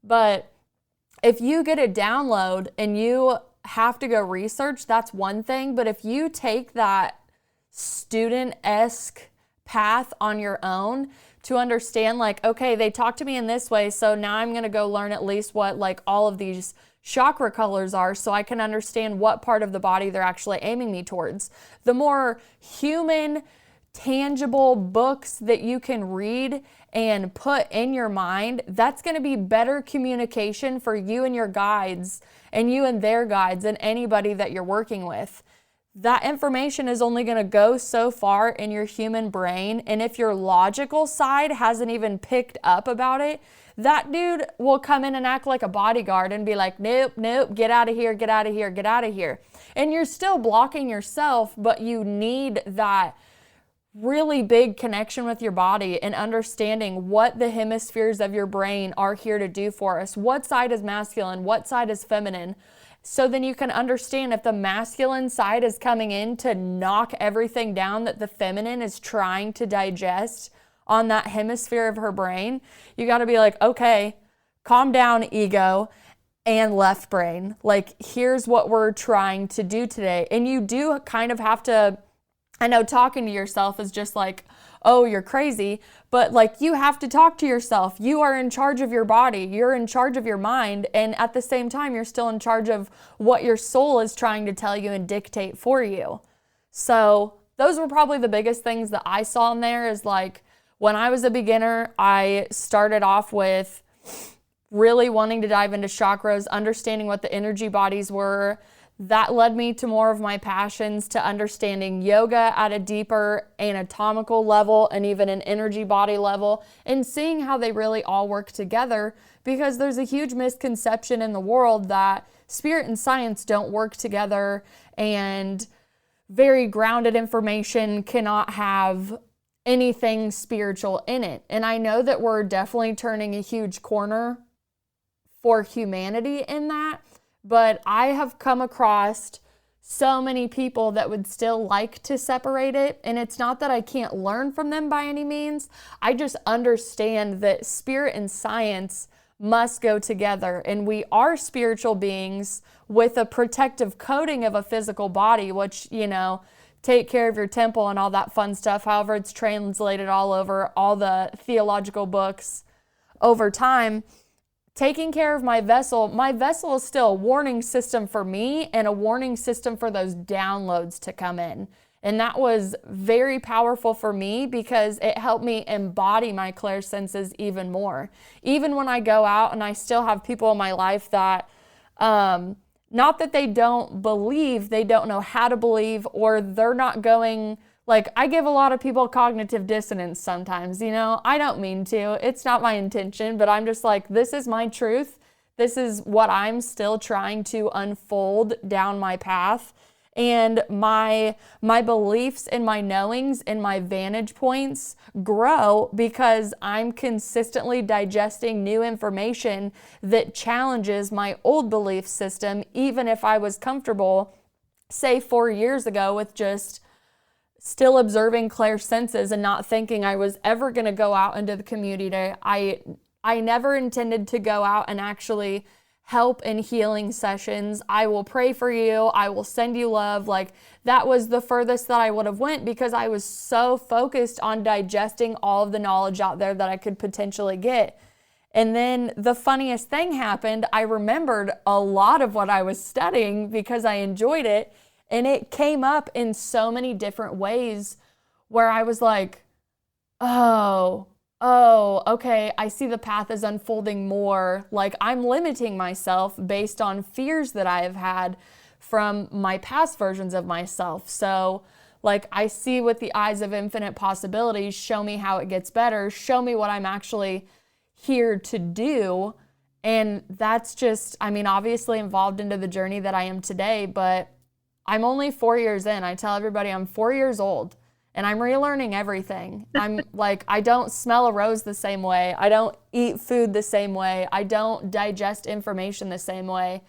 But if you get a download and you have to go research, that's one thing. But if you take that student-esque path on your own to understand like, okay, they talk to me in this way, so now I'm going to go learn at least what like all of these chakra colors are, so I can understand what part of the body they're actually aiming me towards. The more human, tangible books that you can read and put in your mind, that's going to be better communication for you and your guides, and you and their guides, and anybody that you're working with. That information is only going to go so far in your human brain, and if your logical side hasn't even picked up about it, that dude will come in and act like a bodyguard and be like, nope, get out of here, get out of here, get out of here. And you're still blocking yourself, but you need that really big connection with your body and understanding what the hemispheres of your brain are here to do for us. What side is masculine? What side is feminine? So then you can understand if the masculine side is coming in to knock everything down that the feminine is trying to digest on that hemisphere of her brain, you got to be like, okay, calm down, ego and left brain. Like, here's what we're trying to do today. And you do kind of have to, I know talking to yourself is just like, oh, you're crazy, but like you have to talk to yourself. You are in charge of your body. You're in charge of your mind. And at the same time, you're still in charge of what your soul is trying to tell you and dictate for you. So those were probably the biggest things that I saw in there, is like, when I was a beginner, I started off with really wanting to dive into chakras, understanding what the energy bodies were. That led me to more of my passions, to understanding yoga at a deeper anatomical level and even an energy body level, and seeing how they really all work together, because there's a huge misconception in the world that spirit and science don't work together, and very grounded information cannot have anything spiritual in it. And I know that we're definitely turning a huge corner for humanity in that, but I have come across so many people that would still like to separate it. And it's not that I can't learn from them by any means. I just understand that spirit and science must go together. And we are spiritual beings with a protective coating of a physical body, which, you know, take care of your temple and all that fun stuff. However, it's translated all over all the theological books over time. Taking care of my vessel is still a warning system for me and a warning system for those downloads to come in. And that was very powerful for me because it helped me embody my clairsenses even more. Even when I go out and I still have people in my life that, not that they don't believe, they don't know how to believe, or they're not going, like, I give a lot of people cognitive dissonance sometimes, you know, I don't mean to, it's not my intention, but I'm just like, this is my truth. This is what I'm still trying to unfold down my path. And my beliefs and my knowings and my vantage points grow because I'm consistently digesting new information that challenges my old belief system, even if I was comfortable, say 4 years ago, with just still observing clairsenses and not thinking I was ever going to go out into the community. I never intended to go out and actually help in healing sessions. I will pray for you. I will send you love. Like, that was the furthest that I would have went because I was so focused on digesting all of the knowledge out there that I could potentially get. And then the funniest thing happened. I remembered a lot of what I was studying because I enjoyed it. And it came up in so many different ways where I was like, oh, okay, I see the path is unfolding more. Like, I'm limiting myself based on fears that I have had from my past versions of myself. So, like, I see with the eyes of infinite possibilities, show me how it gets better, show me what I'm actually here to do. And that's just, I mean, obviously involved into the journey that I am today, but I'm only 4 years in. I tell everybody I'm 4 years old. And I'm relearning everything. I'm like, I don't smell a rose the same way. I don't eat food the same way. I don't digest information the same way.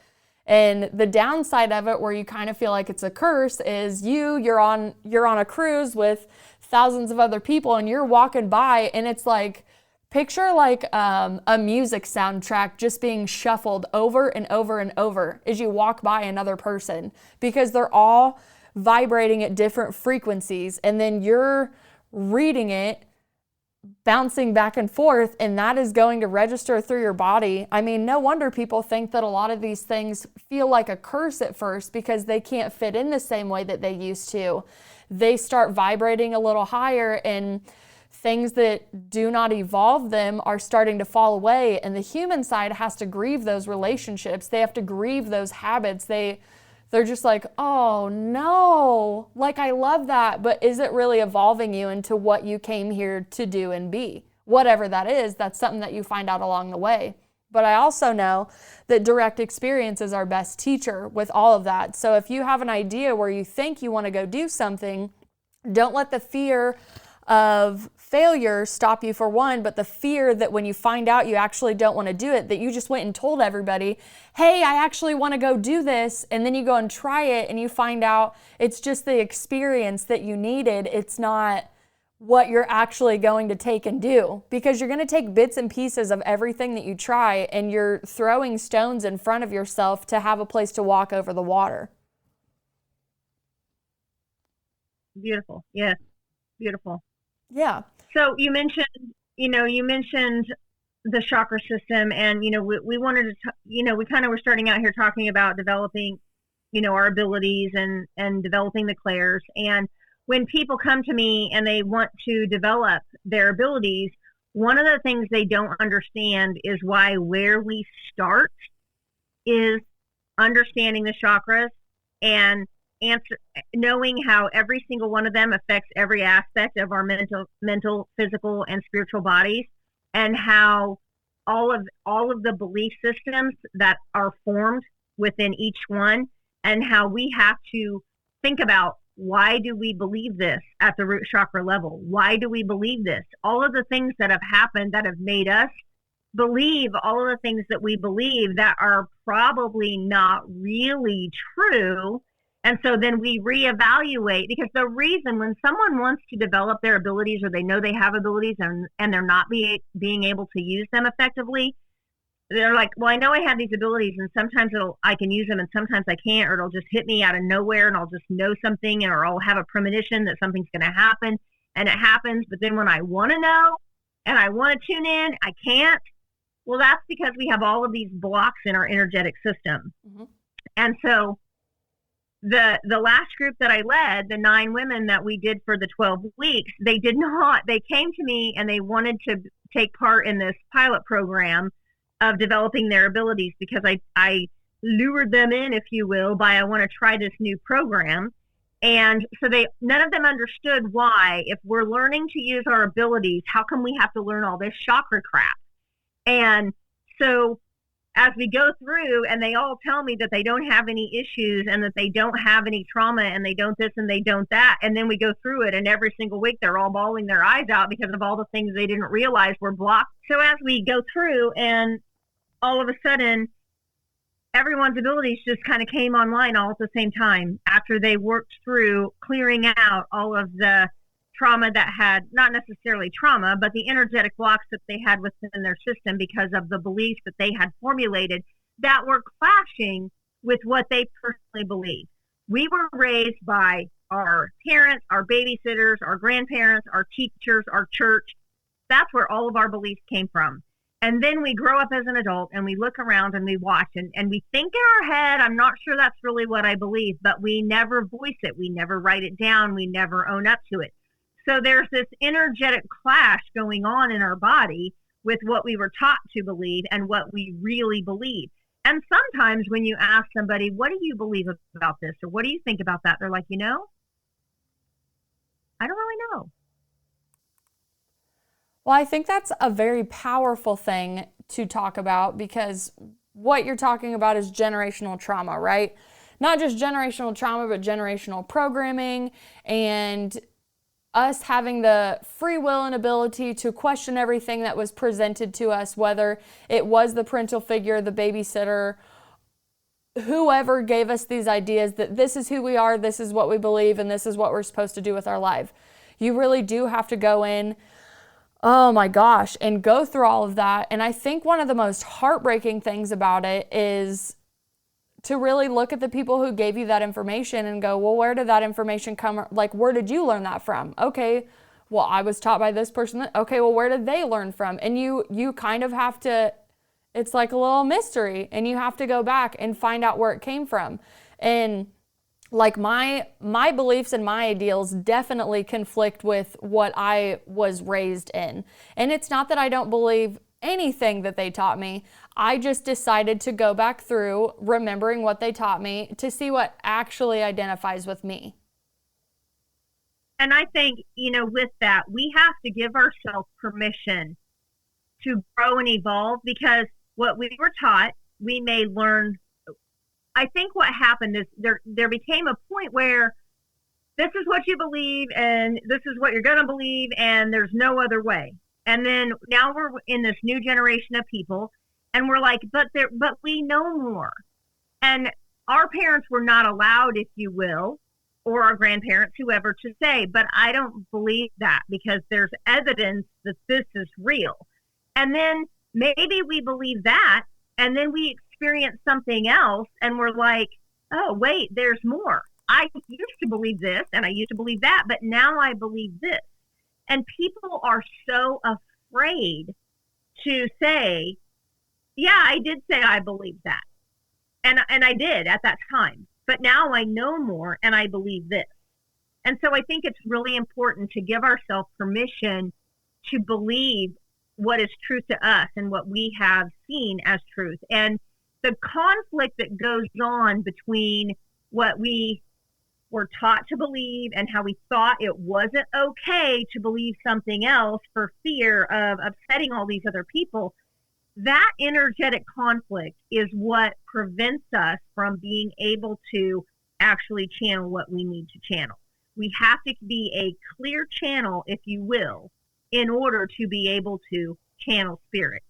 And the downside of it, where you kind of feel like it's a curse, is you're on a cruise with thousands of other people and you're walking by and it's like, picture like a music soundtrack just being shuffled over and over and over as you walk by another person, because they're all vibrating at different frequencies, and then you're reading it, bouncing back and forth, and that is going to register through your body. I mean, no wonder people think that a lot of these things feel like a curse at first because they can't fit in the same way that they used to. They start vibrating a little higher, and things that do not evolve them are starting to fall away, and the human side has to grieve those relationships. They have to grieve those habits. They're just like, oh no, like, I love that, but is it really evolving you into what you came here to do and be? Whatever that is, that's something that you find out along the way. But I also know that direct experience is our best teacher with all of that. So if you have an idea where you think you want to go do something, don't let the fear of failure stop you, for one, but the fear that when you find out you actually don't want to do it, that you just went and told everybody, hey, I actually want to go do this, and then you go and try it and you find out it's just the experience that you needed. It's not what you're actually going to take and do, because you're going to take bits and pieces of everything that you try, and you're throwing stones in front of yourself to have a place to walk over the water. Beautiful. Yes. Beautiful. Yeah. So you mentioned the chakra system, and, we wanted to, we kind of were starting out here talking about developing, our abilities and developing the clairs. And when people come to me and they want to develop their abilities, one of the things they don't understand is where we start is understanding the chakras and knowing how every single one of them affects every aspect of our mental, physical, and spiritual bodies, and how all of the belief systems that are formed within each one, and how we have to think about, why do we believe this at the root chakra level? Why do we believe this? All of the things that have happened that have made us believe all of the things that we believe that are probably not really true. And so then we reevaluate, because the reason when someone wants to develop their abilities, or they know they have abilities and they're not being able to use them effectively, they're like, well, I know I have these abilities, and sometimes I can use them and sometimes I can't, or it'll just hit me out of nowhere and I'll just know something, or I'll have a premonition that something's going to happen, and it happens. But then when I want to know and I want to tune in, I can't. Well, that's because we have all of these blocks in our energetic system. Mm-hmm. And so the last group that I led, the 9 women that we did for the 12 weeks, they came to me and they wanted to take part in this pilot program of developing their abilities, because I lured them in, if you will, by, I want to try this new program. And so none of them understood why, if we're learning to use our abilities, how come we have to learn all this chakra crap? And so as we go through, and they all tell me that they don't have any issues and that they don't have any trauma and they don't this and they don't that. And then we go through it, and every single week they're all bawling their eyes out because of all the things they didn't realize were blocked. So as we go through, and all of a sudden, everyone's abilities just kind of came online all at the same time, after they worked through clearing out all of the trauma that had, not necessarily trauma, but the energetic blocks that they had within their system because of the beliefs that they had formulated that were clashing with what they personally believed. We were raised by our parents, our babysitters, our grandparents, our teachers, our church. That's where all of our beliefs came from. And then we grow up as an adult and we look around and we watch and we think in our head, I'm not sure that's really what I believe, but we never voice it. We never write it down. We never own up to it. So there's this energetic clash going on in our body with what we were taught to believe and what we really believe. And sometimes when you ask somebody, what do you believe about this? Or what do you think about that? They're like, I don't really know. Well, I think that's a very powerful thing to talk about, because what you're talking about is generational trauma, right? Not just generational trauma, but generational programming, and us having the free will and ability to question everything that was presented to us, whether it was the parental figure, the babysitter, whoever gave us these ideas that this is who we are, this is what we believe, and this is what we're supposed to do with our life. You really do have to go in, oh my gosh, and go through all of that. And I think one of the most heartbreaking things about it is to really look at the people who gave you that information and go, well, where did that information come? Like, where did you learn that from? Okay, well, I was taught by this person. Okay, well, where did they learn from? And you kind of have to, it's like a little mystery, and you have to go back and find out where it came from. And like my beliefs and my ideals definitely conflict with what I was raised in. And it's not that I don't believe anything that they taught me. I just decided to go back through remembering what they taught me to see what actually identifies with me. And I think, with that, we have to give ourselves permission to grow and evolve, because what we were taught, we may learn. I think what happened is there became a point where this is what you believe and this is what you're going to believe, and there's no other way. And then now we're in this new generation of people, and we're like, but we know more. And our parents were not allowed, if you will, or our grandparents, whoever, to say, but I don't believe that because there's evidence that this is real. And then maybe we believe that, and then we experience something else, and we're like, oh, wait, there's more. I used to believe this, and I used to believe that, but now I believe this. And people are so afraid to say, yeah, I did say I believed that. And I did at that time. But now I know more, and I believe this. And so I think it's really important to give ourselves permission to believe what is truth to us and what we have seen as truth. And the conflict that goes on between what we were taught to believe and how we thought it wasn't okay to believe something else for fear of upsetting all these other people, that energetic conflict is what prevents us from being able to actually channel what we need to channel. We have to be a clear channel, if you will, in order to be able to channel spirit.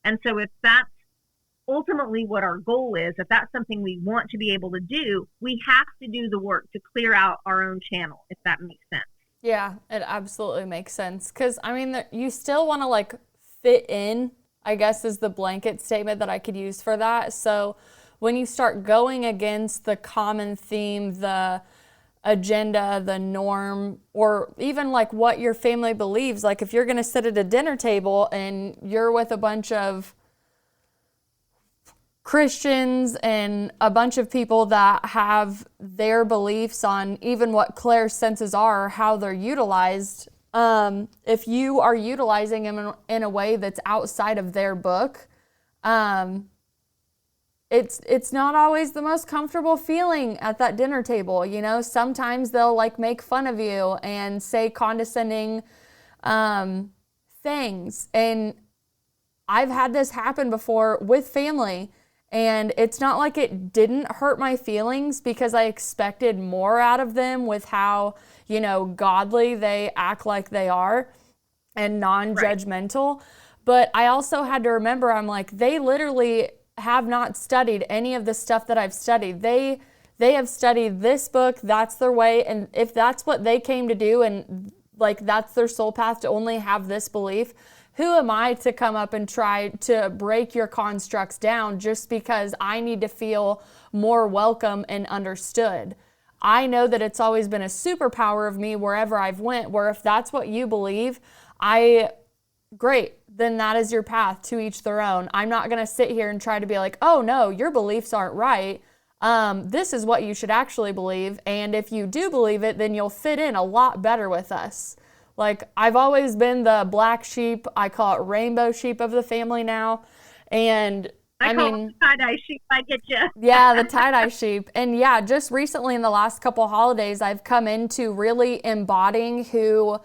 And so if that's ultimately what our goal is, if that's something we want to be able to do, we have to do the work to clear out our own channel, if that makes sense. Yeah, it absolutely makes sense. Because, I mean, you still want to, like, fit in, I guess, is the blanket statement that I could use for that. So when you start going against the common theme, the agenda, the norm, or even like what your family believes, like if you're going to sit at a dinner table and you're with a bunch of Christians and a bunch of people that have their beliefs on even what clairsenses are, how they're utilized, if you are utilizing them in a way that's outside of their book, it's not always the most comfortable feeling at that dinner table. You know, sometimes they'll like make fun of you and say condescending things. And I've had this happen before with family, and it's not like it didn't hurt my feelings because I expected more out of them with how, you know, godly they act like they are and non-judgmental. Right. But I also had to remember, I'm like, they literally have not studied any of the stuff that I've studied. They have studied this book, that's their way, and if that's what they came to do and like that's their soul path to only have this belief, who am I to come up and try to break your constructs down just because I need to feel more welcome and understood? I know that it's always been a superpower of me wherever I've went, where if that's what you believe, great, then that is your path, to each their own. I'm not going to sit here and try to be like, oh no, your beliefs aren't right. This is what you should actually believe. And if you do believe it, then you'll fit in a lot better with us. Like, I've always been the black sheep. I call it rainbow sheep of the family now. And I mean, tie-dye sheep, I get you. Yeah, the tie-dye sheep. And yeah, just recently in the last couple holidays, I've come into really embodying who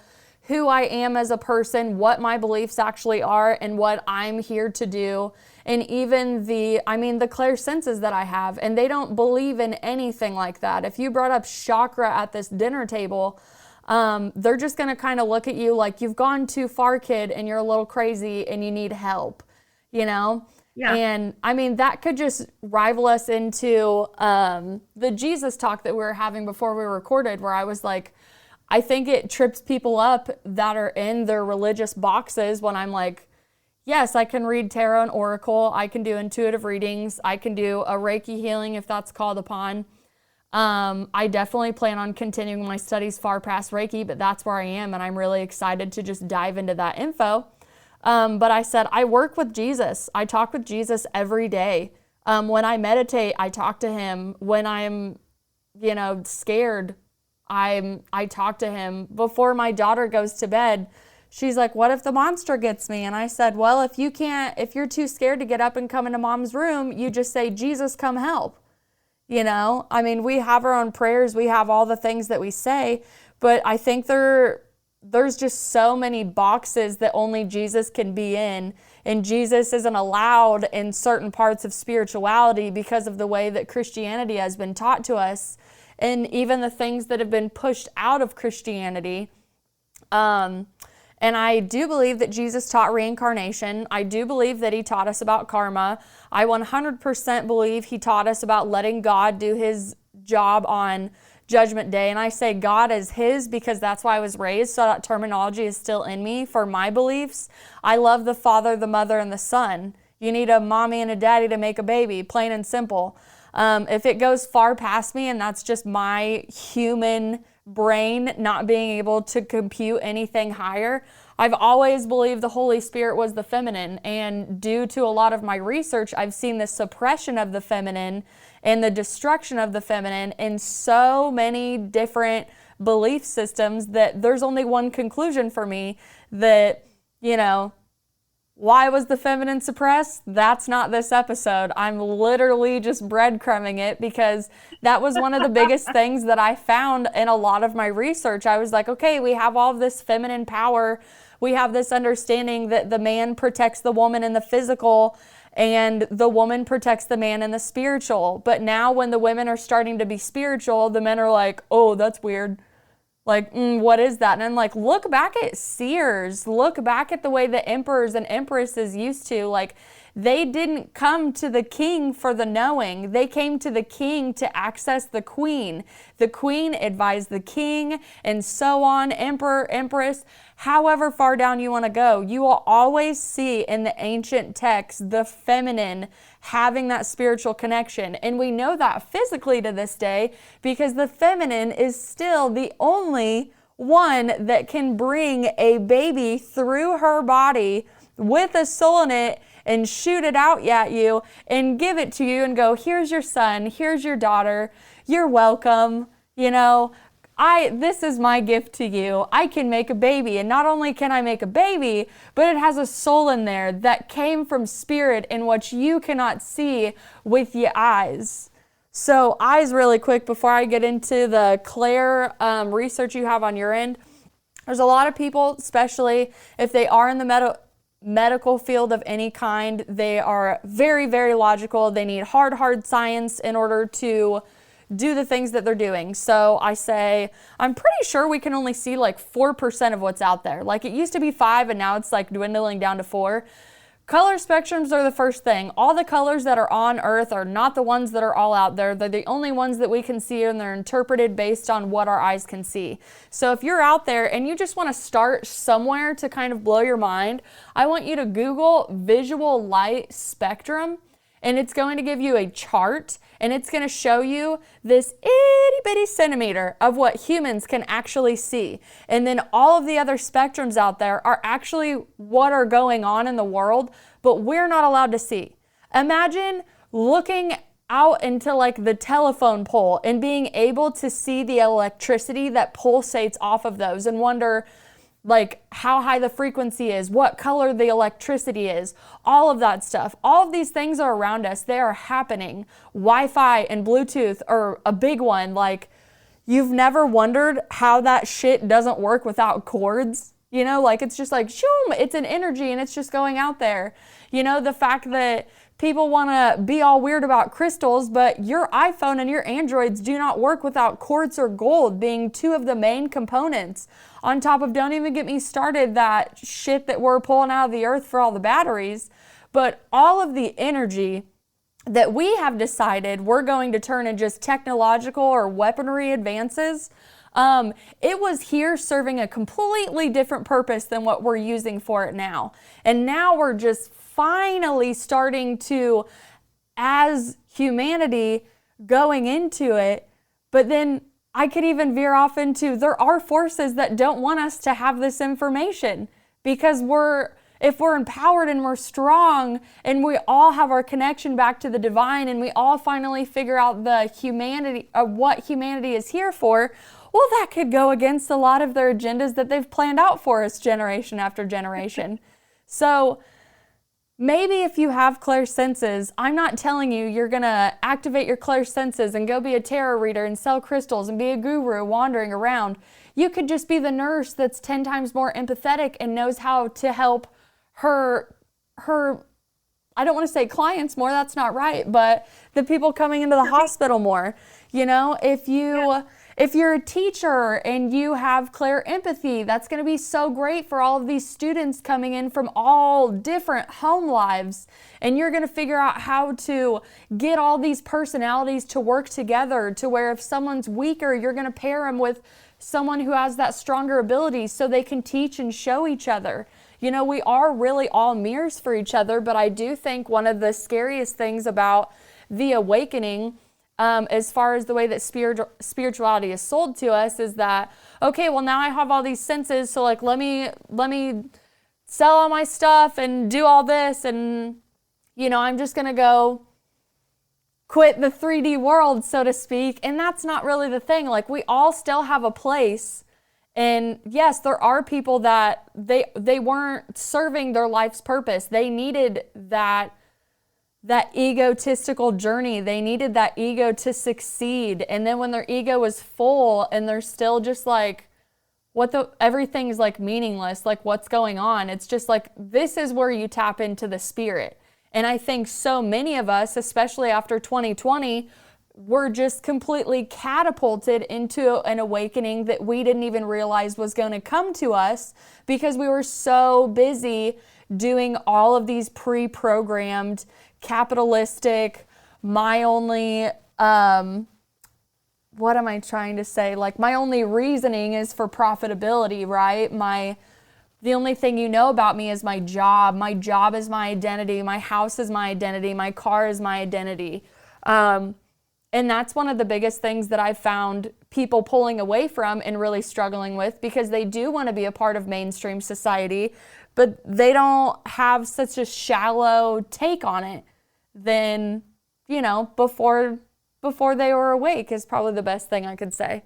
I am as a person, what my beliefs actually are, and what I'm here to do. And even the clairsenses that I have, and they don't believe in anything like that. If you brought up chakra at this dinner table, they're just going to kind of look at you like you've gone too far, kid, and you're a little crazy and you need help, you know? Yeah. And I mean, that could just rival us into the Jesus talk that we were having before we recorded, where I was like, I think it trips people up that are in their religious boxes when I'm like, yes, I can read tarot and oracle. I can do intuitive readings. I can do a Reiki healing if that's called upon. I definitely plan on continuing my studies far past Reiki, but that's where I am, and I'm really excited to just dive into that info. But I said, I work with Jesus. I talk with Jesus every day. When I meditate, I talk to him. When I'm, scared, I talk to him. Before my daughter goes to bed, she's like, what if the monster gets me? And I said, well, if you're too scared to get up and come into mom's room, you just say, Jesus, come help. We have our own prayers. We have all the things that we say, but I think there's just so many boxes that only Jesus can be in, and Jesus isn't allowed in certain parts of spirituality because of the way that Christianity has been taught to us, and even the things that have been pushed out of Christianity. And I do believe that Jesus taught reincarnation. I do believe that he taught us about karma. I 100% believe he taught us about letting God do his job on Judgment Day. And I say God is his because that's why I was raised, so that terminology is still in me for my beliefs. I love the Father, the Mother, and the Son. You need a mommy and a daddy to make a baby, plain and simple. If it goes far past me and that's just my human brain not being able to compute anything higher, I've always believed the Holy Spirit was the feminine, and due to a lot of my research, I've seen the suppression of the feminine and the destruction of the feminine in so many different belief systems that there's only one conclusion for me, that, you know, why was the feminine suppressed? That's not this episode. I'm literally just breadcrumbing it because that was one of the biggest things that I found in a lot of my research. I was like, okay, we have all of this feminine power. We have this understanding that the man protects the woman in the physical and the woman protects the man in the spiritual. But now when the women are starting to be spiritual, the men are like, oh, that's weird. Like, what is that? And I'm like, look back at seers. Look back at the way the emperors and empresses used to. Like, they didn't come to the king for the knowing. They came to the king to access the queen. The queen advised the king, and so on, emperor, empress. However far down you want to go, you will always see in the ancient texts the feminine having that spiritual connection. And we know that physically to this day because the feminine is still the only one that can bring a baby through her body with a soul in it and shoot it out at you and give it to you and go, here's your son, here's your daughter, you're welcome, you know. This is my gift to you. I can make a baby. And not only can I make a baby, but it has a soul in there that came from spirit in what you cannot see with your eyes. So eyes really quick before I get into the Claire research you have on your end. There's a lot of people, especially if they are in the medical field of any kind, they are very, very logical. They need hard science in order to do the things that they're doing. So I say, I'm pretty sure we can only see like 4% of what's out there. Like it used to be 5 and now it's like dwindling down to 4. Color spectrums are the first thing. All the colors that are on Earth are not the ones that are all out there. They're the only ones that we can see, and they're interpreted based on what our eyes can see. So if you're out there and you just want to start somewhere to kind of blow your mind, I want you to Google visual light spectrum. And it's going to give you a chart, and it's going to show you this itty bitty centimeter of what humans can actually see. And then all of the other spectrums out there are actually what are going on in the world, but we're not allowed to see. Imagine looking out into like the telephone pole and being able to see the electricity that pulsates off of those and wonder, like how high the frequency is, what color the electricity is, all of that stuff. All of these things are around us. They are happening. Wi-Fi and Bluetooth are a big one. Like, you've never wondered how that shit doesn't work without cords? You know, like it's just like, shoom, it's an energy and it's just going out there. You know, the fact that people want to be all weird about crystals, but your iPhone and your Androids do not work without quartz or gold being two of the main components. On top of, don't even get me started, that shit that we're pulling out of the earth for all the batteries, but all of the energy that we have decided we're going to turn in just technological or weaponry advances, it was here serving a completely different purpose than what we're using for it now. And now we're just finally starting to, as humanity, going into it, but then I could even veer off into, there are forces that don't want us to have this information because if we're empowered and we're strong and we all have our connection back to the divine and we all finally figure out the humanity of what humanity is here for, well, that could go against a lot of their agendas that they've planned out for us generation after generation. So maybe if you have clairsenses, I'm not telling you you're going to activate your clairsenses and go be a tarot reader and sell crystals and be a guru wandering around. You could just be the nurse that's 10 times more empathetic and knows how to help her I don't want to say clients more, that's not right, but the people coming into the hospital more. You know, if you're a teacher and you have clear empathy, that's going to be so great for all of these students coming in from all different home lives. And you're going to figure out how to get all these personalities to work together to where if someone's weaker, you're going to pair them with someone who has that stronger ability so they can teach and show each other. You know, we are really all mirrors for each other, but I do think one of the scariest things about the awakening, as far as the way that spirituality is sold to us, is that, okay, well now I have all these senses, so like let me sell all my stuff and do all this, and you know, I'm just gonna go quit the 3D world, so to speak. And that's not really the thing. Like, we all still have a place. And yes, there are people that they weren't serving their life's purpose. They needed that egotistical journey. They needed that ego to succeed. And then when their ego was full and they're still just like, everything's like meaningless, like what's going on? It's just like, this is where you tap into the spirit. And I think so many of us, especially after 2020, were just completely catapulted into an awakening that we didn't even realize was going to come to us, because we were so busy doing all of these pre-programmed, capitalistic, my only, what am I trying to say? Like, my only reasoning is for profitability, right? The only thing you know about me is my job. My job is my identity. My house is my identity. My car is my identity. And that's one of the biggest things that I've found people pulling away from and really struggling with, because they do want to be a part of mainstream society, but they don't have such a shallow take on it than, before they were awake, is probably the best thing I could say.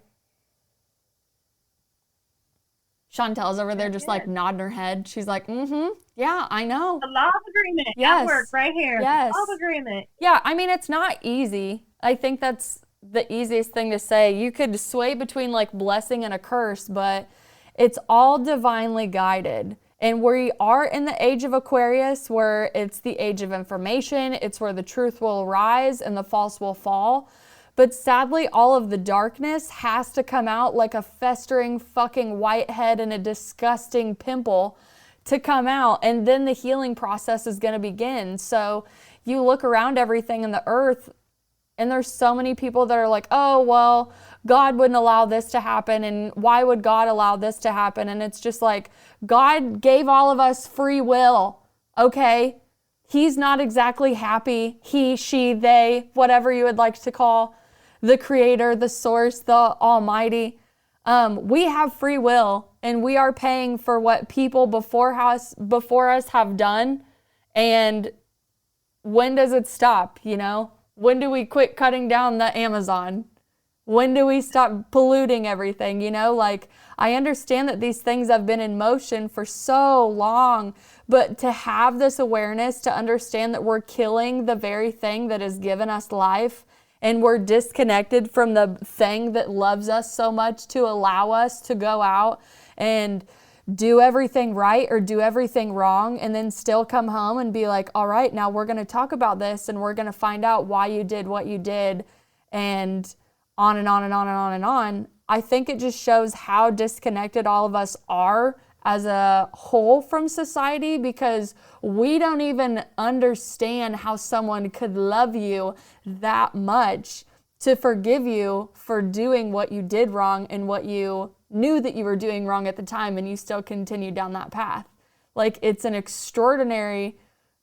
Shawntell's over there just like nodding her head. She's like, yeah, I know. The law of agreement. Yes. At work right here. Yes. Law of agreement. Yeah, I mean, it's not easy. I think that's the easiest thing to say. You could sway between like blessing and a curse, but it's all divinely guided. And we are in the age of Aquarius, where it's the age of information. It's where the truth will rise and the false will fall. But sadly, all of the darkness has to come out like a festering fucking whitehead and a disgusting pimple to come out. And then the healing process is going to begin. So you look around everything in the earth, and there's so many people that are like, oh, well, God wouldn't allow this to happen. And why would God allow this to happen? And it's just like, God gave all of us free will, okay? He's not exactly happy. He, she, they, whatever you would like to call the creator, the source, the almighty. We have free will, and we are paying for what people before us have done. And when does it stop, When do we quit cutting down the Amazon? When do we stop polluting everything? Like, I understand that these things have been in motion for so long, but to have this awareness, to understand that we're killing the very thing that has given us life, and we're disconnected from the thing that loves us so much to allow us to go out and do everything right or do everything wrong, and then still come home and be like, all right, now we're going to talk about this, and we're going to find out why you did what you did, and on and on and on and on and on. I think it just shows how disconnected all of us are as a whole from society, because we don't even understand how someone could love you that much to forgive you for doing what you did wrong and what you knew that you were doing wrong at the time, and you still continue down that path. Like, it's an extraordinary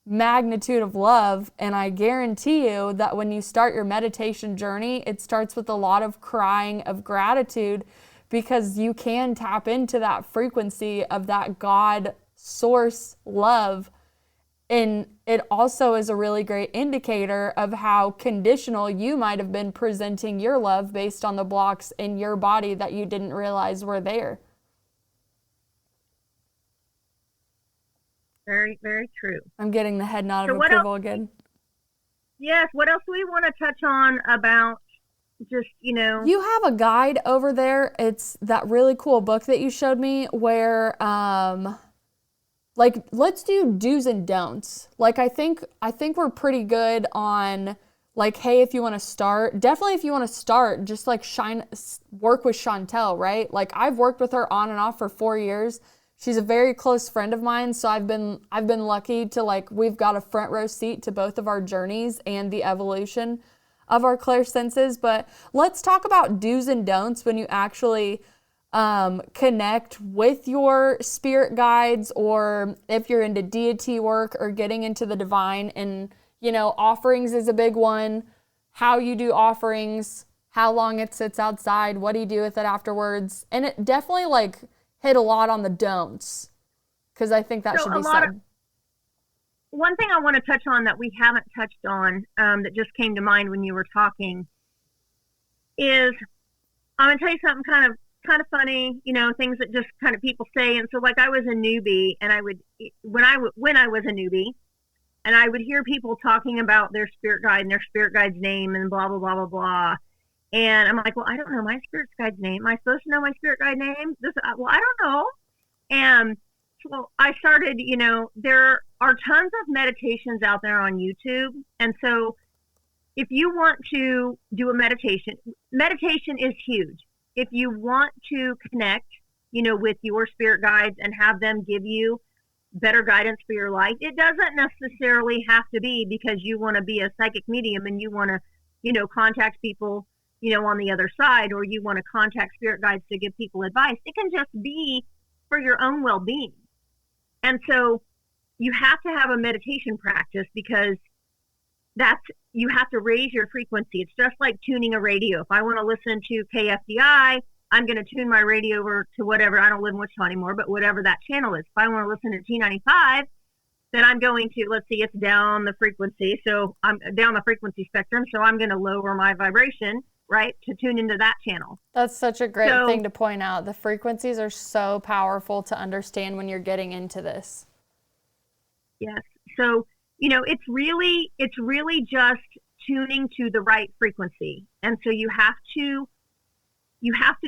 magnitude of love, and I guarantee you that when you start your meditation journey, it starts with a lot of crying of gratitude, because you can tap into that frequency of that God source love. And it also is a really great indicator of how conditional you might have been presenting your love based on the blocks in your body that you didn't realize were there. Very, very true. I'm getting the head nod of approval again. Yes. What else do we want to touch on about just, You have a guide over there. It's that really cool book that you showed me where, like, let's do do's and don'ts. Like, I think we're pretty good on, like, hey, if you want to start, definitely if you want to start, just like work with Shawntelle, right? Like, I've worked with her on and off for 4 years. She's a very close friend of mine, so I've been lucky to, like, we've got a front row seat to both of our journeys and the evolution of our clairsenses. But let's talk about do's and don'ts when you actually connect with your spirit guides, or if you're into deity work or getting into the divine. And, offerings is a big one. How you do offerings, how long it sits outside, what do you do with it afterwards. And it definitely, like, hit a lot on the don'ts, because I think that should be said. one thing I want to touch on that we haven't touched on, that just came to mind when you were talking, is I'm gonna tell you something kind of funny, things that just kind of people say. And so, like, I was a newbie, and when I was a newbie, and I would hear people talking about their spirit guide and their spirit guide's name and blah blah blah blah blah. And I'm like, well, I don't know my spirit guide's name. Am I supposed to know my spirit guide name? Well, I don't know. And so I started, there are tons of meditations out there on YouTube. And so if you want to do a meditation is huge. If you want to connect, with your spirit guides and have them give you better guidance for your life, it doesn't necessarily have to be because you want to be a psychic medium and you want to, contact people, on the other side, or you want to contact spirit guides to give people advice. It can just be for your own well-being. And so you have to have a meditation practice because you have to raise your frequency. It's just like tuning a radio. If I want to listen to KFDI, I'm going to tune my radio over to whatever. I don't live in Wichita anymore, but whatever that channel is. If I want to listen to T95, then I'm going to, let's see, it's down the frequency. So I'm down the frequency spectrum. So I'm going to lower my vibration, right, to tune into that channel. That's such a great thing to point out. The frequencies are so powerful to understand when you're getting into this. Yes. So, it's really just tuning to the right frequency. And so you have to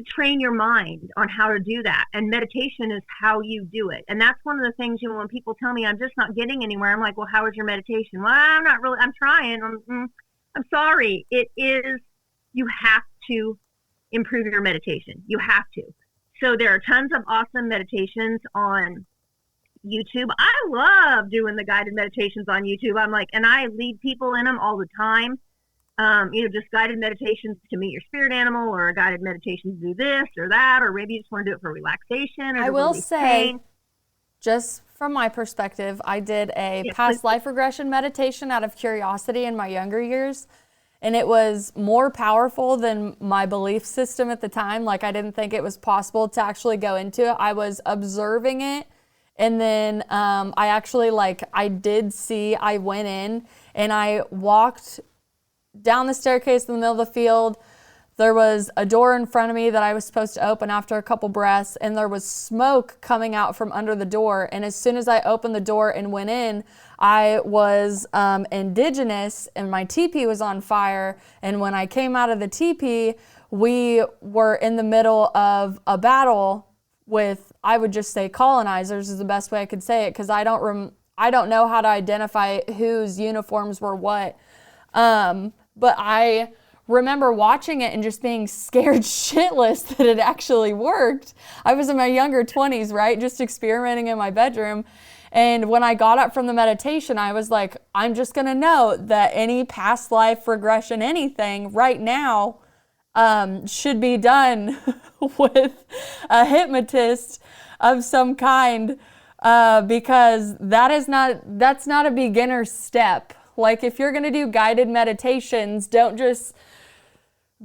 train your mind on how to do that. And meditation is how you do it. And that's one of the things, when people tell me I'm just not getting anywhere, I'm like, well, how is your meditation? Well, I'm trying. I'm sorry. It is, you have to improve your meditation. You have to. So there are tons of awesome meditations on YouTube. I love doing the guided meditations on YouTube. And I lead people in them all the time. Just guided meditations to meet your spirit animal, or a guided meditation to do this or that, or maybe you just want to do it for relaxation. Or I will say, just from my perspective, I did a past life regression meditation out of curiosity in my younger years. And it was more powerful than my belief system at the time. Like, I didn't think it was possible to actually go into it. I was observing it. And then I actually, I went in and I walked down the staircase in the middle of the field. There was a door in front of me that I was supposed to open after a couple breaths, and there was smoke coming out from under the door. And as soon as I opened the door and went in, I was indigenous and my teepee was on fire. And when I came out of the teepee, we were in the middle of a battle with, I would just say, colonizers is the best way I could say it, because I don't know how to identify whose uniforms were what. But I remember watching it and just being scared shitless that it actually worked. I was in my younger 20s, right? Just experimenting in my bedroom. And when I got up from the meditation, I was like, I'm just going to note that any past life regression, anything right now, should be done with a hypnotist of some kind, because that's not a beginner step. Like, if you're going to do guided meditations, don't just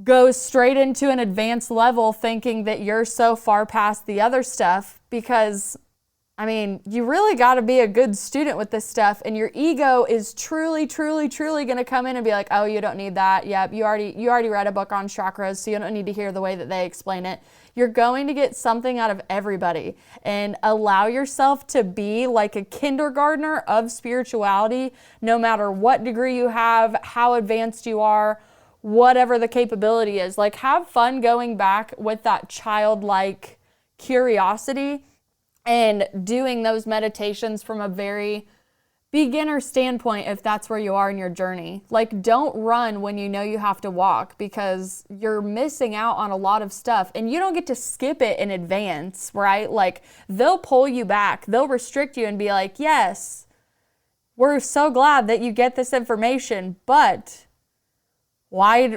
go straight into an advanced level thinking that you're so far past the other stuff, because, you really got to be a good student with this stuff, and your ego is truly, truly, truly going to come in and be like, oh, you don't need that. Yep, you already read a book on chakras, so you don't need to hear the way that they explain it. You're going to get something out of everybody, and allow yourself to be like a kindergartner of spirituality, no matter what degree you have, how advanced you are, whatever the capability is. Like, have fun going back with that childlike curiosity and doing those meditations from a very beginner standpoint, if that's where you are in your journey. Like, don't run when you know you have to walk, because you're missing out on a lot of stuff, and you don't get to skip it in advance, right? Like, they'll pull you back, they'll restrict you and be like, yes, we're so glad that you get this information, but why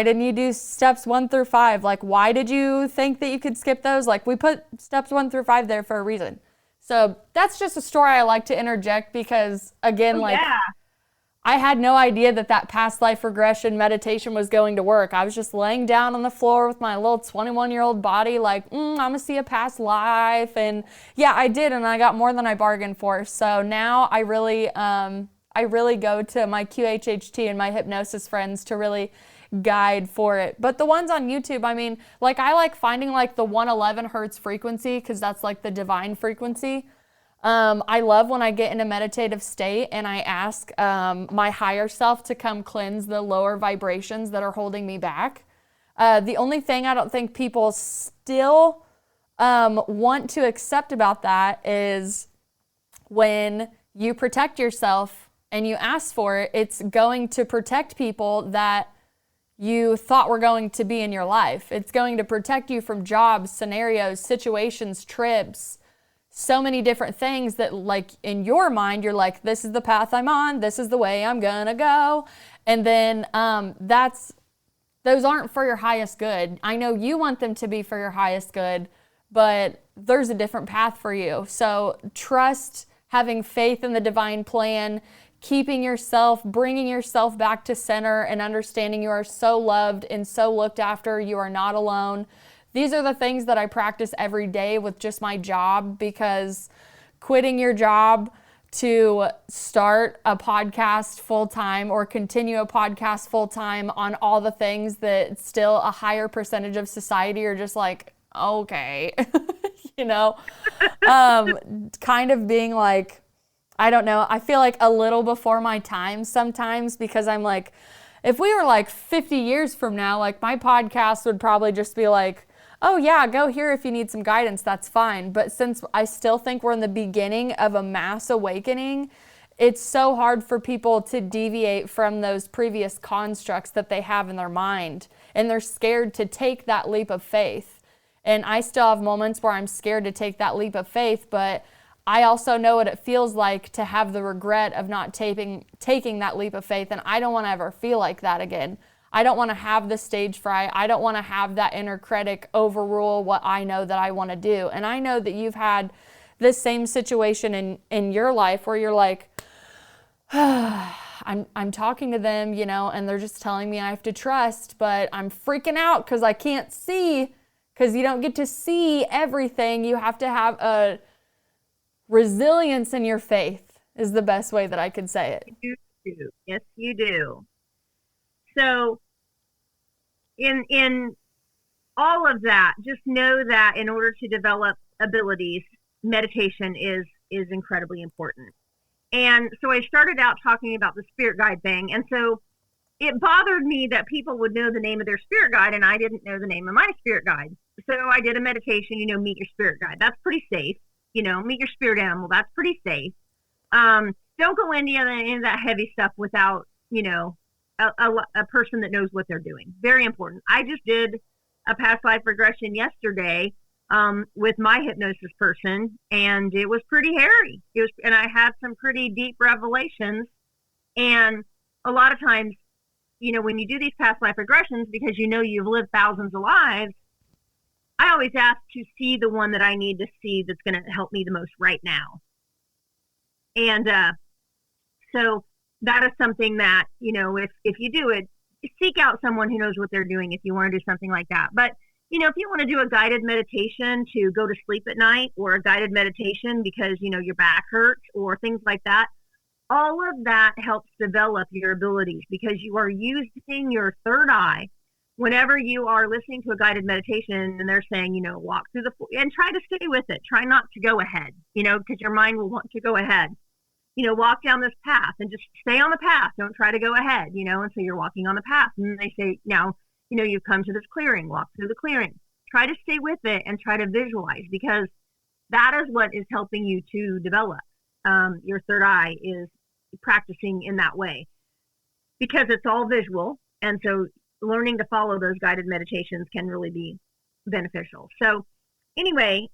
didn't you do steps 1 through 5? Like, why did you think that you could skip those? Like, we put steps 1 through 5 there for a reason. So that's just a story I like to interject, because, again, I had no idea that past life regression meditation was going to work. I was just laying down on the floor with my little 21-year-old body like, I'm going to see a past life. And yeah, I did. And I got more than I bargained for. So now I really go to my QHHT and my hypnosis friends to really guide for it. But the ones on YouTube, I mean, like I like finding like the 111 hertz frequency because that's like the divine frequency. I love when I get in a meditative state and I ask my higher self to come cleanse the lower vibrations that are holding me back. The only thing I don't think people still want to accept about that is when you protect yourself and you ask for it, it's going to protect people that you thought were going to be in your life. It's going to protect you from jobs, scenarios, situations, trips, so many different things that like in your mind, you're like, this is the path I'm on. This is the way I'm gonna go. And then those aren't for your highest good. I know you want them to be for your highest good, but there's a different path for you. So trust, having faith in the divine plan, keeping yourself, bringing yourself back to center and understanding you are so loved and so looked after. You are not alone. These are the things that I practice every day with just my job, because quitting your job to start a podcast full-time or continue a podcast full-time on all the things that still a higher percentage of society are just like, okay, kind of being like, I don't know, I feel like a little before my time sometimes, because I'm like, if we were like 50 years from now, like my podcast would probably just be like, oh yeah, go here if you need some guidance, that's fine. But since I still think we're in the beginning of a mass awakening, it's so hard for people to deviate from those previous constructs that they have in their mind. And they're scared to take that leap of faith. And I still have moments where I'm scared to take that leap of faith, but I also know what it feels like to have the regret of not taking that leap of faith. And I don't want to ever feel like that again. I don't want to have the stage fright. I don't want to have that inner critic overrule what I know that I want to do. And I know that you've had this same situation in your life where you're like, I'm talking to them, and they're just telling me I have to trust, but I'm freaking out because I can't see, because you don't get to see everything. You have to have a resilience in your faith is the best way that I could say it. You do. Yes, you do. So in all of that, just know that in order to develop abilities, meditation is incredibly important. And so I started out talking about the spirit guide thing. And so it bothered me that people would know the name of their spirit guide and I didn't know the name of my spirit guide. So I did a meditation, meet your spirit guide. That's pretty safe. Meet your spirit animal. That's pretty safe. Don't go into any of that heavy stuff without, a person that knows what they're doing. Very important. I just did a past life regression yesterday with my hypnosis person, and it was pretty hairy. And I had some pretty deep revelations. And a lot of times, when you do these past life regressions, because you've lived thousands of lives, I always ask to see the one that I need to see that's going to help me the most right now. And so that is something that, if you do it, seek out someone who knows what they're doing if you want to do something like that. But, if you want to do a guided meditation to go to sleep at night, or a guided meditation because, your back hurts or things like that, all of that helps develop your abilities, because you are using your third eye whenever you are listening to a guided meditation and they're saying, walk through and try to stay with it. Try not to go ahead, because your mind will want to go ahead. Walk down this path and just stay on the path. Don't try to go ahead, and so you're walking on the path. And they say, now, you've come to this clearing, walk through the clearing. Try to stay with it and try to visualize, because that is what is helping you to develop. Your third eye is practicing in that way, because it's all visual. And so learning to follow those guided meditations can really be beneficial. So anyway,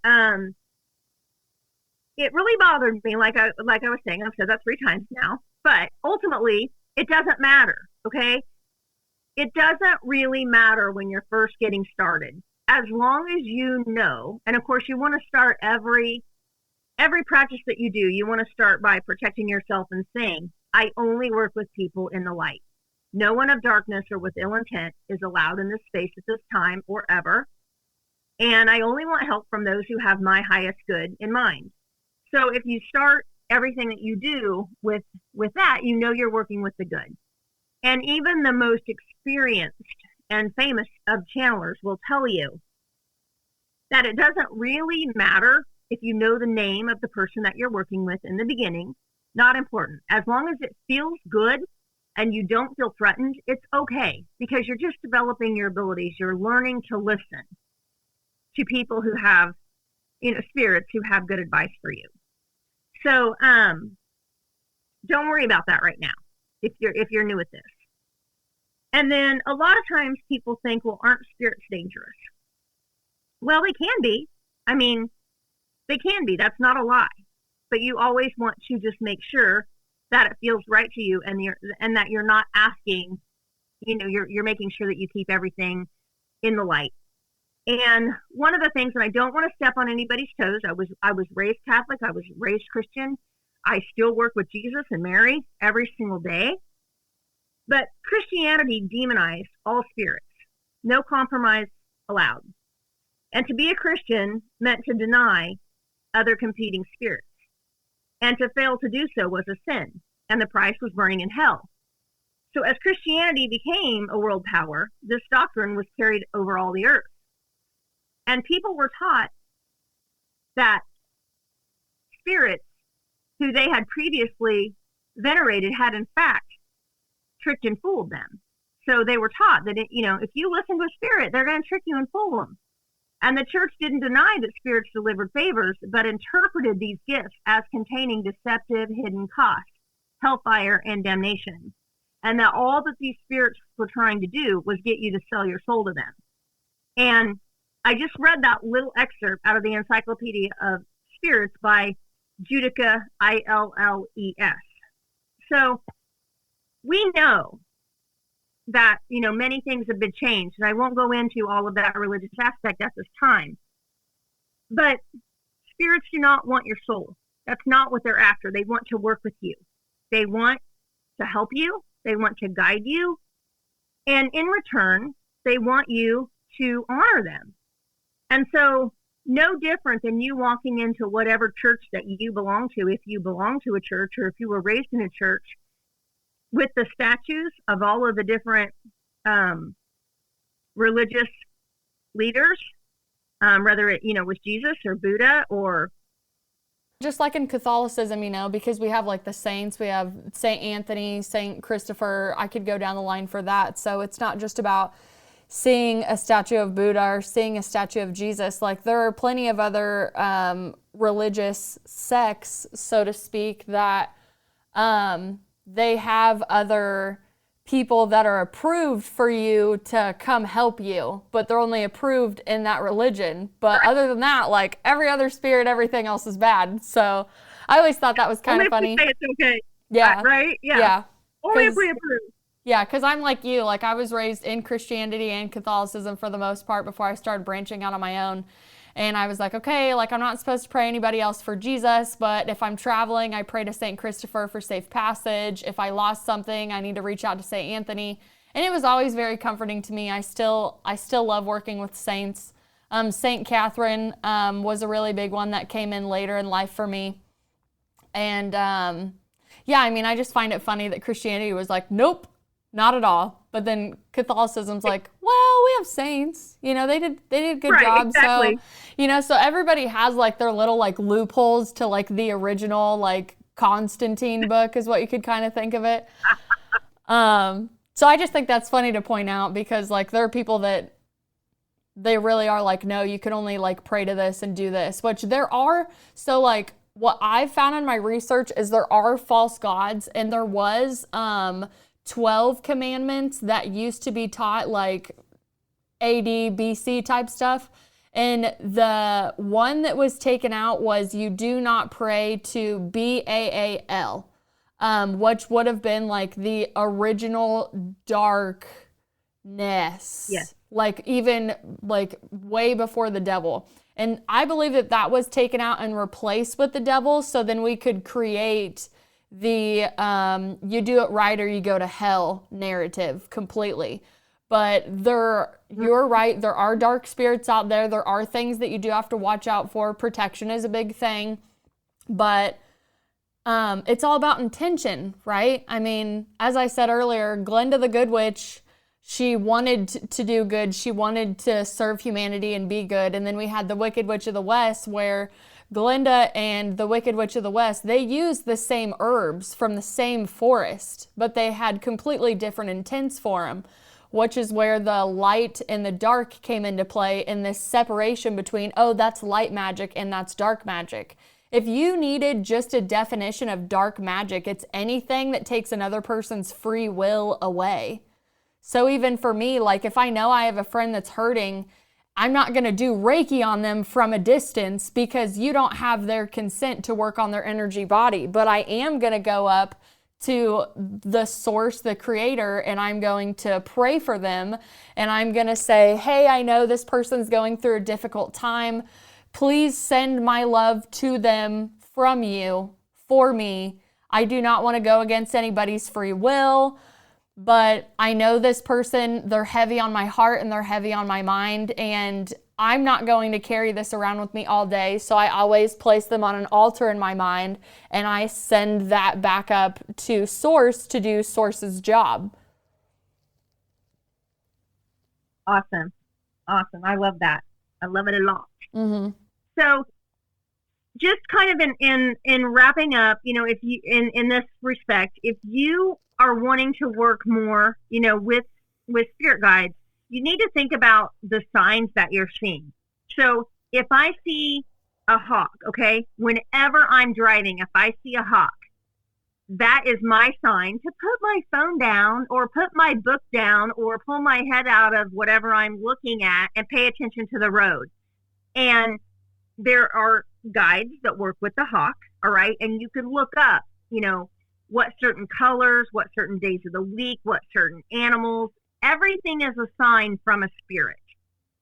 it really bothered me, like I was saying, I've said that 3 times now, but ultimately it doesn't matter. Okay. It doesn't really matter when you're first getting started, as long as and of course you want to start every practice that you do, you want to start by protecting yourself and saying, I only work with people in the light. No one of darkness or with ill intent is allowed in this space at this time or ever. And I only want help from those who have my highest good in mind. So if you start everything that you do with that, you know you're working with the good. And even the most experienced and famous of channelers will tell you that it doesn't really matter if you know the name of the person that you're working with in the beginning. Not important. As long as it feels good and you don't feel threatened, it's okay, because you're just developing your abilities. You're learning to listen to people who have, spirits who have good advice for you. So don't worry about that right now if you're new at this. And then a lot of times people think, well, aren't spirits dangerous? Well, they can be. I mean, they can be. That's not a lie. But you always want to just make sure that it feels right to you, and that you're not asking, you're making sure that you keep everything in the light. And one of the things, and I don't want to step on anybody's toes, I was raised Catholic, I was raised Christian. I still work with Jesus and Mary every single day. But Christianity demonized all spirits. No compromise allowed. And to be a Christian meant to deny other competing spirits. And to fail to do so was a sin, and the price was burning in hell. So as Christianity became a world power, this doctrine was carried over all the earth. And people were taught that spirits who they had previously venerated had in fact tricked and fooled them. So they were taught that, if you listen to a spirit, they're going to trick you and fool them. And the church didn't deny that spirits delivered favors, but interpreted these gifts as containing deceptive hidden costs, hellfire, and damnation. And that all that these spirits were trying to do was get you to sell your soul to them. And I just read that little excerpt out of the Encyclopedia of Spirits by Judica, ILLES. So we know that, many things have been changed, and I won't go into all of that religious aspect at this time. But spirits do not want your soul. That's not what they're after. They want to work with you. They want to help you. They want to guide you. And in return, they want you to honor them. And so no different than you walking into whatever church that you belong to, if you belong to a church or if you were raised in a church, with the statues of all of the different religious leaders, whether it, was Jesus or Buddha or... Just like in Catholicism, because we have like the saints, we have St. Anthony, St. Christopher, I could go down the line for that. So it's not just about seeing a statue of Buddha or seeing a statue of Jesus. Like there are plenty of other religious sects, so to speak, that they have other people that are approved for you to come help you, but they're only approved in that religion. But other than that, like every other spirit, everything else is bad. So I always thought that was kind of funny. Say it's okay. Yeah. Right? Yeah. Yeah. Only if we approve. Yeah, because I'm like you. Like I was raised in Christianity and Catholicism for the most part before I started branching out on my own. And I was like, okay, like I'm not supposed to pray anybody else for Jesus, but if I'm traveling, I pray to St. Christopher for safe passage. If I lost something, I need to reach out to St. Anthony. And it was always very comforting to me. I still love working with saints. St. Catherine was a really big one that came in later in life for me. And I just find it funny that Christianity was like, nope, not at all. But then Catholicism's like, well, we have saints. They did a good job. Exactly. So, so everybody has like their little like loopholes to like the original like Constantine book is what you could kind of think of it. So I just think that's funny to point out because like there are people that they really are like, no, you can only like pray to this and do this, which there are. So like what I've found in my research is there are false gods, and there was 12 commandments that used to be taught like AD, BC type stuff. And the one that was taken out was you do not pray to Baal, which would have been like the original darkness. Yes. Like even like way before the devil. And I believe that was taken out and replaced with the devil. So then we could create the you do it right or you go to hell narrative completely. But you're right, there are dark spirits out there. There are things that you do have to watch out for. Protection is a big thing. But it's all about intention, right? I mean, as I said earlier, Glenda the Good Witch, she wanted to do good. She wanted to serve humanity and be good. And then we had the Wicked Witch of the West, where Glenda and the Wicked Witch of the West, they used the same herbs from the same forest, but they had completely different intents for them, which is where the light and the dark came into play in this separation between, oh, that's light magic and that's dark magic. If you needed just a definition of dark magic, it's anything that takes another person's free will away. So even for me, like if I know I have a friend that's hurting, I'm not going to do Reiki on them from a distance because you don't have their consent to work on their energy body. But I am going to go up to the source, the creator, and I'm going to pray for them. And I'm going to say, hey, I know this person's going through a difficult time. Please send my love to them from you for me. I do not want to go against anybody's free will, but I know this person, they're heavy on my heart and they're heavy on my mind, and I'm not going to carry this around with me all day. So I always place them on an altar in my mind, and I send that back up to Source to do Source's job. Awesome. I love that. I love it a lot. Mm-hmm. So just kind of in wrapping up, if you, in this respect, if you are wanting to work more, with spirit guides, you need to think about the signs that you're seeing. So if I see a hawk, okay, whenever I'm driving, if I see a hawk, that is my sign to put my phone down or put my book down or pull my head out of whatever I'm looking at and pay attention to the road. And there are guides that work with the hawk, all right? And you can look up, what certain colors, what certain days of the week, what certain animals, everything is a sign from a spirit.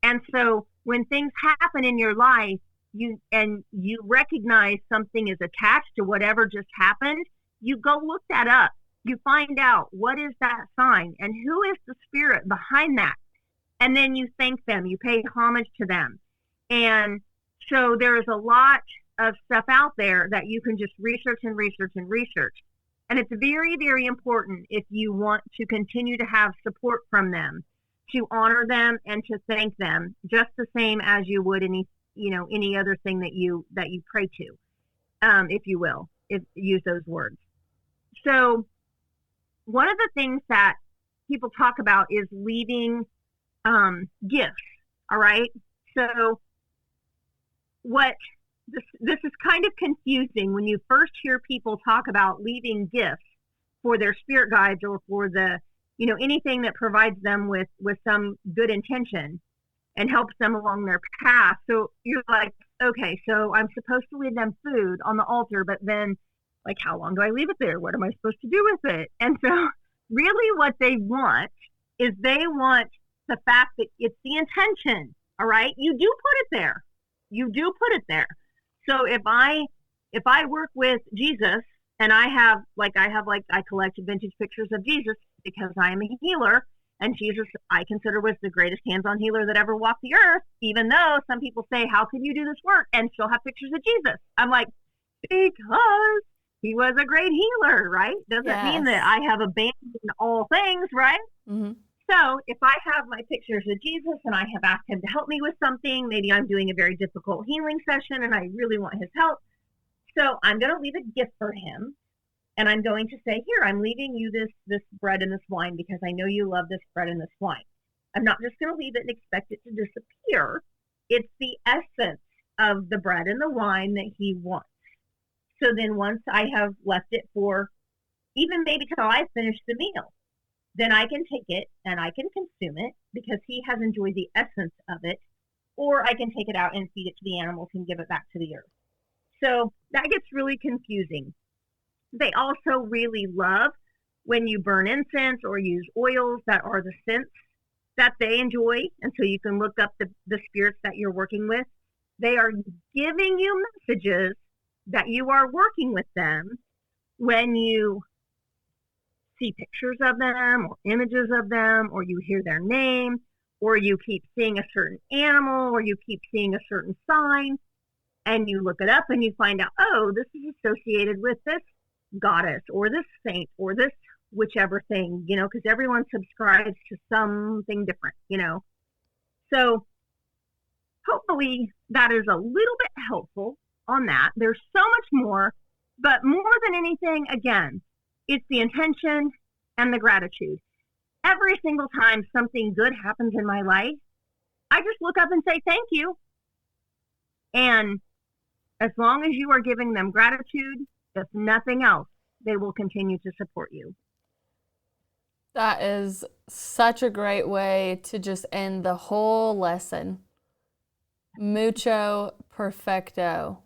And so when things happen in your life, you recognize something is attached to whatever just happened, you go look that up. You find out what is that sign and who is the spirit behind that. And then you thank them, you pay homage to them. And so there's a lot of stuff out there that you can just research and research and research. And it's very, very important, if you want to continue to have support from them, to honor them and to thank them just the same as you would any other thing that you pray to, if you will, use those words. So one of the things that people talk about is leaving gifts. All right. So this is kind of confusing when you first hear people talk about leaving gifts for their spirit guides or for the, anything that provides them with some good intention and helps them along their path. So you're like, okay, so I'm supposed to leave them food on the altar, but then like, how long do I leave it there? What am I supposed to do with it? And so really what they want is they want the fact that it's the intention. All right. You do put it there. So if I work with Jesus and I collect vintage pictures of Jesus because I am a healer, and Jesus I consider was the greatest hands-on healer that ever walked the earth, even though some people say, how can you do this work and still have pictures of Jesus? I'm like, because he was a great healer, right? Doesn't mean that I have abandoned all things, right? Mm-hmm. So if I have my pictures of Jesus and I have asked him to help me with something, maybe I'm doing a very difficult healing session and I really want his help. So I'm going to leave a gift for him. And I'm going to say, here, I'm leaving you this bread and this wine because I know you love this bread and this wine. I'm not just going to leave it and expect it to disappear. It's the essence of the bread and the wine that he wants. So then once I have left it for even maybe till I finish the meal, then I can take it and I can consume it because he has enjoyed the essence of it, or I can take it out and feed it to the animals and give it back to the earth. So that gets really confusing. They also really love when you burn incense or use oils that are the scents that they enjoy. And so you can look up the spirits that you're working with. They are giving you messages that you are working with them when you see pictures of them or images of them, or you hear their name, or you keep seeing a certain animal, or you keep seeing a certain sign, and you look it up and you find out, oh, this is associated with this goddess or this saint or this whichever thing, because everyone subscribes to something different, So hopefully that is a little bit helpful on that. There's so much more, but more than anything, again, it's the intention and the gratitude. Every single time something good happens in my life, I just look up and say thank you. And as long as you are giving them gratitude, if nothing else, they will continue to support you. That is such a great way to just end the whole lesson. Mucho perfecto.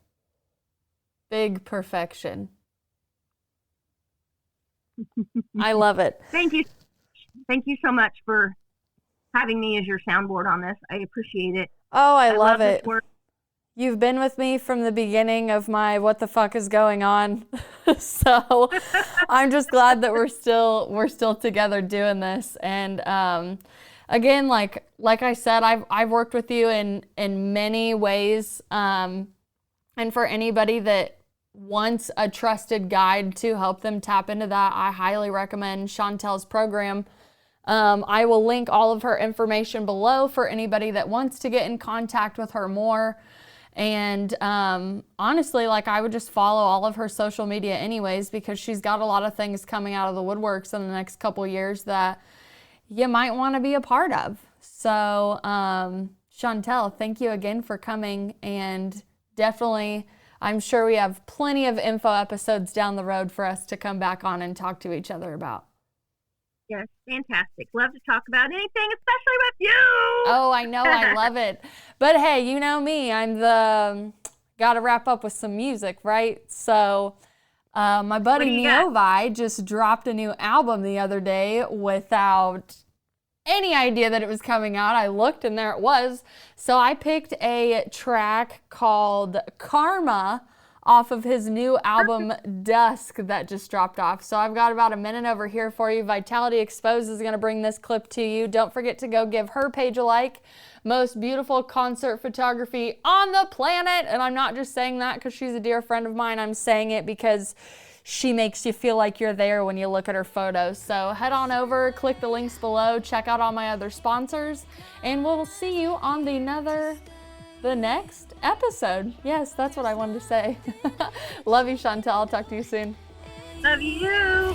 Big perfection. I love it. Thank you. Thank you so much for having me as your soundboard on this. I appreciate it. Oh, I love it. This work. You've been with me from the beginning of my what the fuck is going on. So I'm just glad that we're still together doing this. And again, like I said, I've worked with you in many ways. And for anybody that wants a trusted guide to help them tap into that, I highly recommend Shawntell's program. I will link all of her information below for anybody that wants to get in contact with her more. And honestly, I would just follow all of her social media anyways, because she's got a lot of things coming out of the woodworks in the next couple years that you might want to be a part of. So Shawntelle, thank you again for coming, and definitely I'm sure we have plenty of info episodes down the road for us to come back on and talk to each other about. Yes, fantastic. Love to talk about anything, especially with you. Oh, I know. I love it. But hey, you know me. I'm got to wrap up with some music, right? So my buddy Neovaii just dropped a new album the other day without any idea that it was coming out. I looked and there it was. So I picked a track called Karma off of his new album Dusk that just dropped off. So I've got about a minute over here for you. Vitality Exposed is going to bring this clip to you. Don't forget to go give her page a like. Most beautiful concert photography on the planet. And I'm not just saying that because she's a dear friend of mine. I'm saying it because she makes you feel like you're there when you look at her photos. So head on over, click the links below, check out all my other sponsors, and we'll see you on the next episode. Yes, that's what I wanted to say. Love you, Shawntelle. I'll talk to you soon. Love you.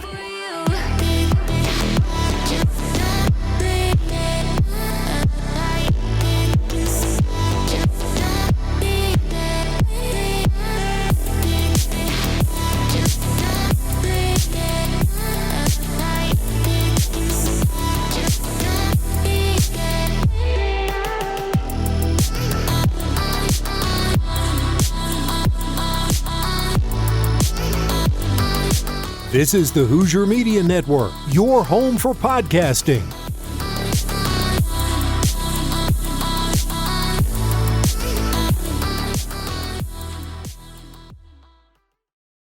This is the Hoosier Media Network, your home for podcasting.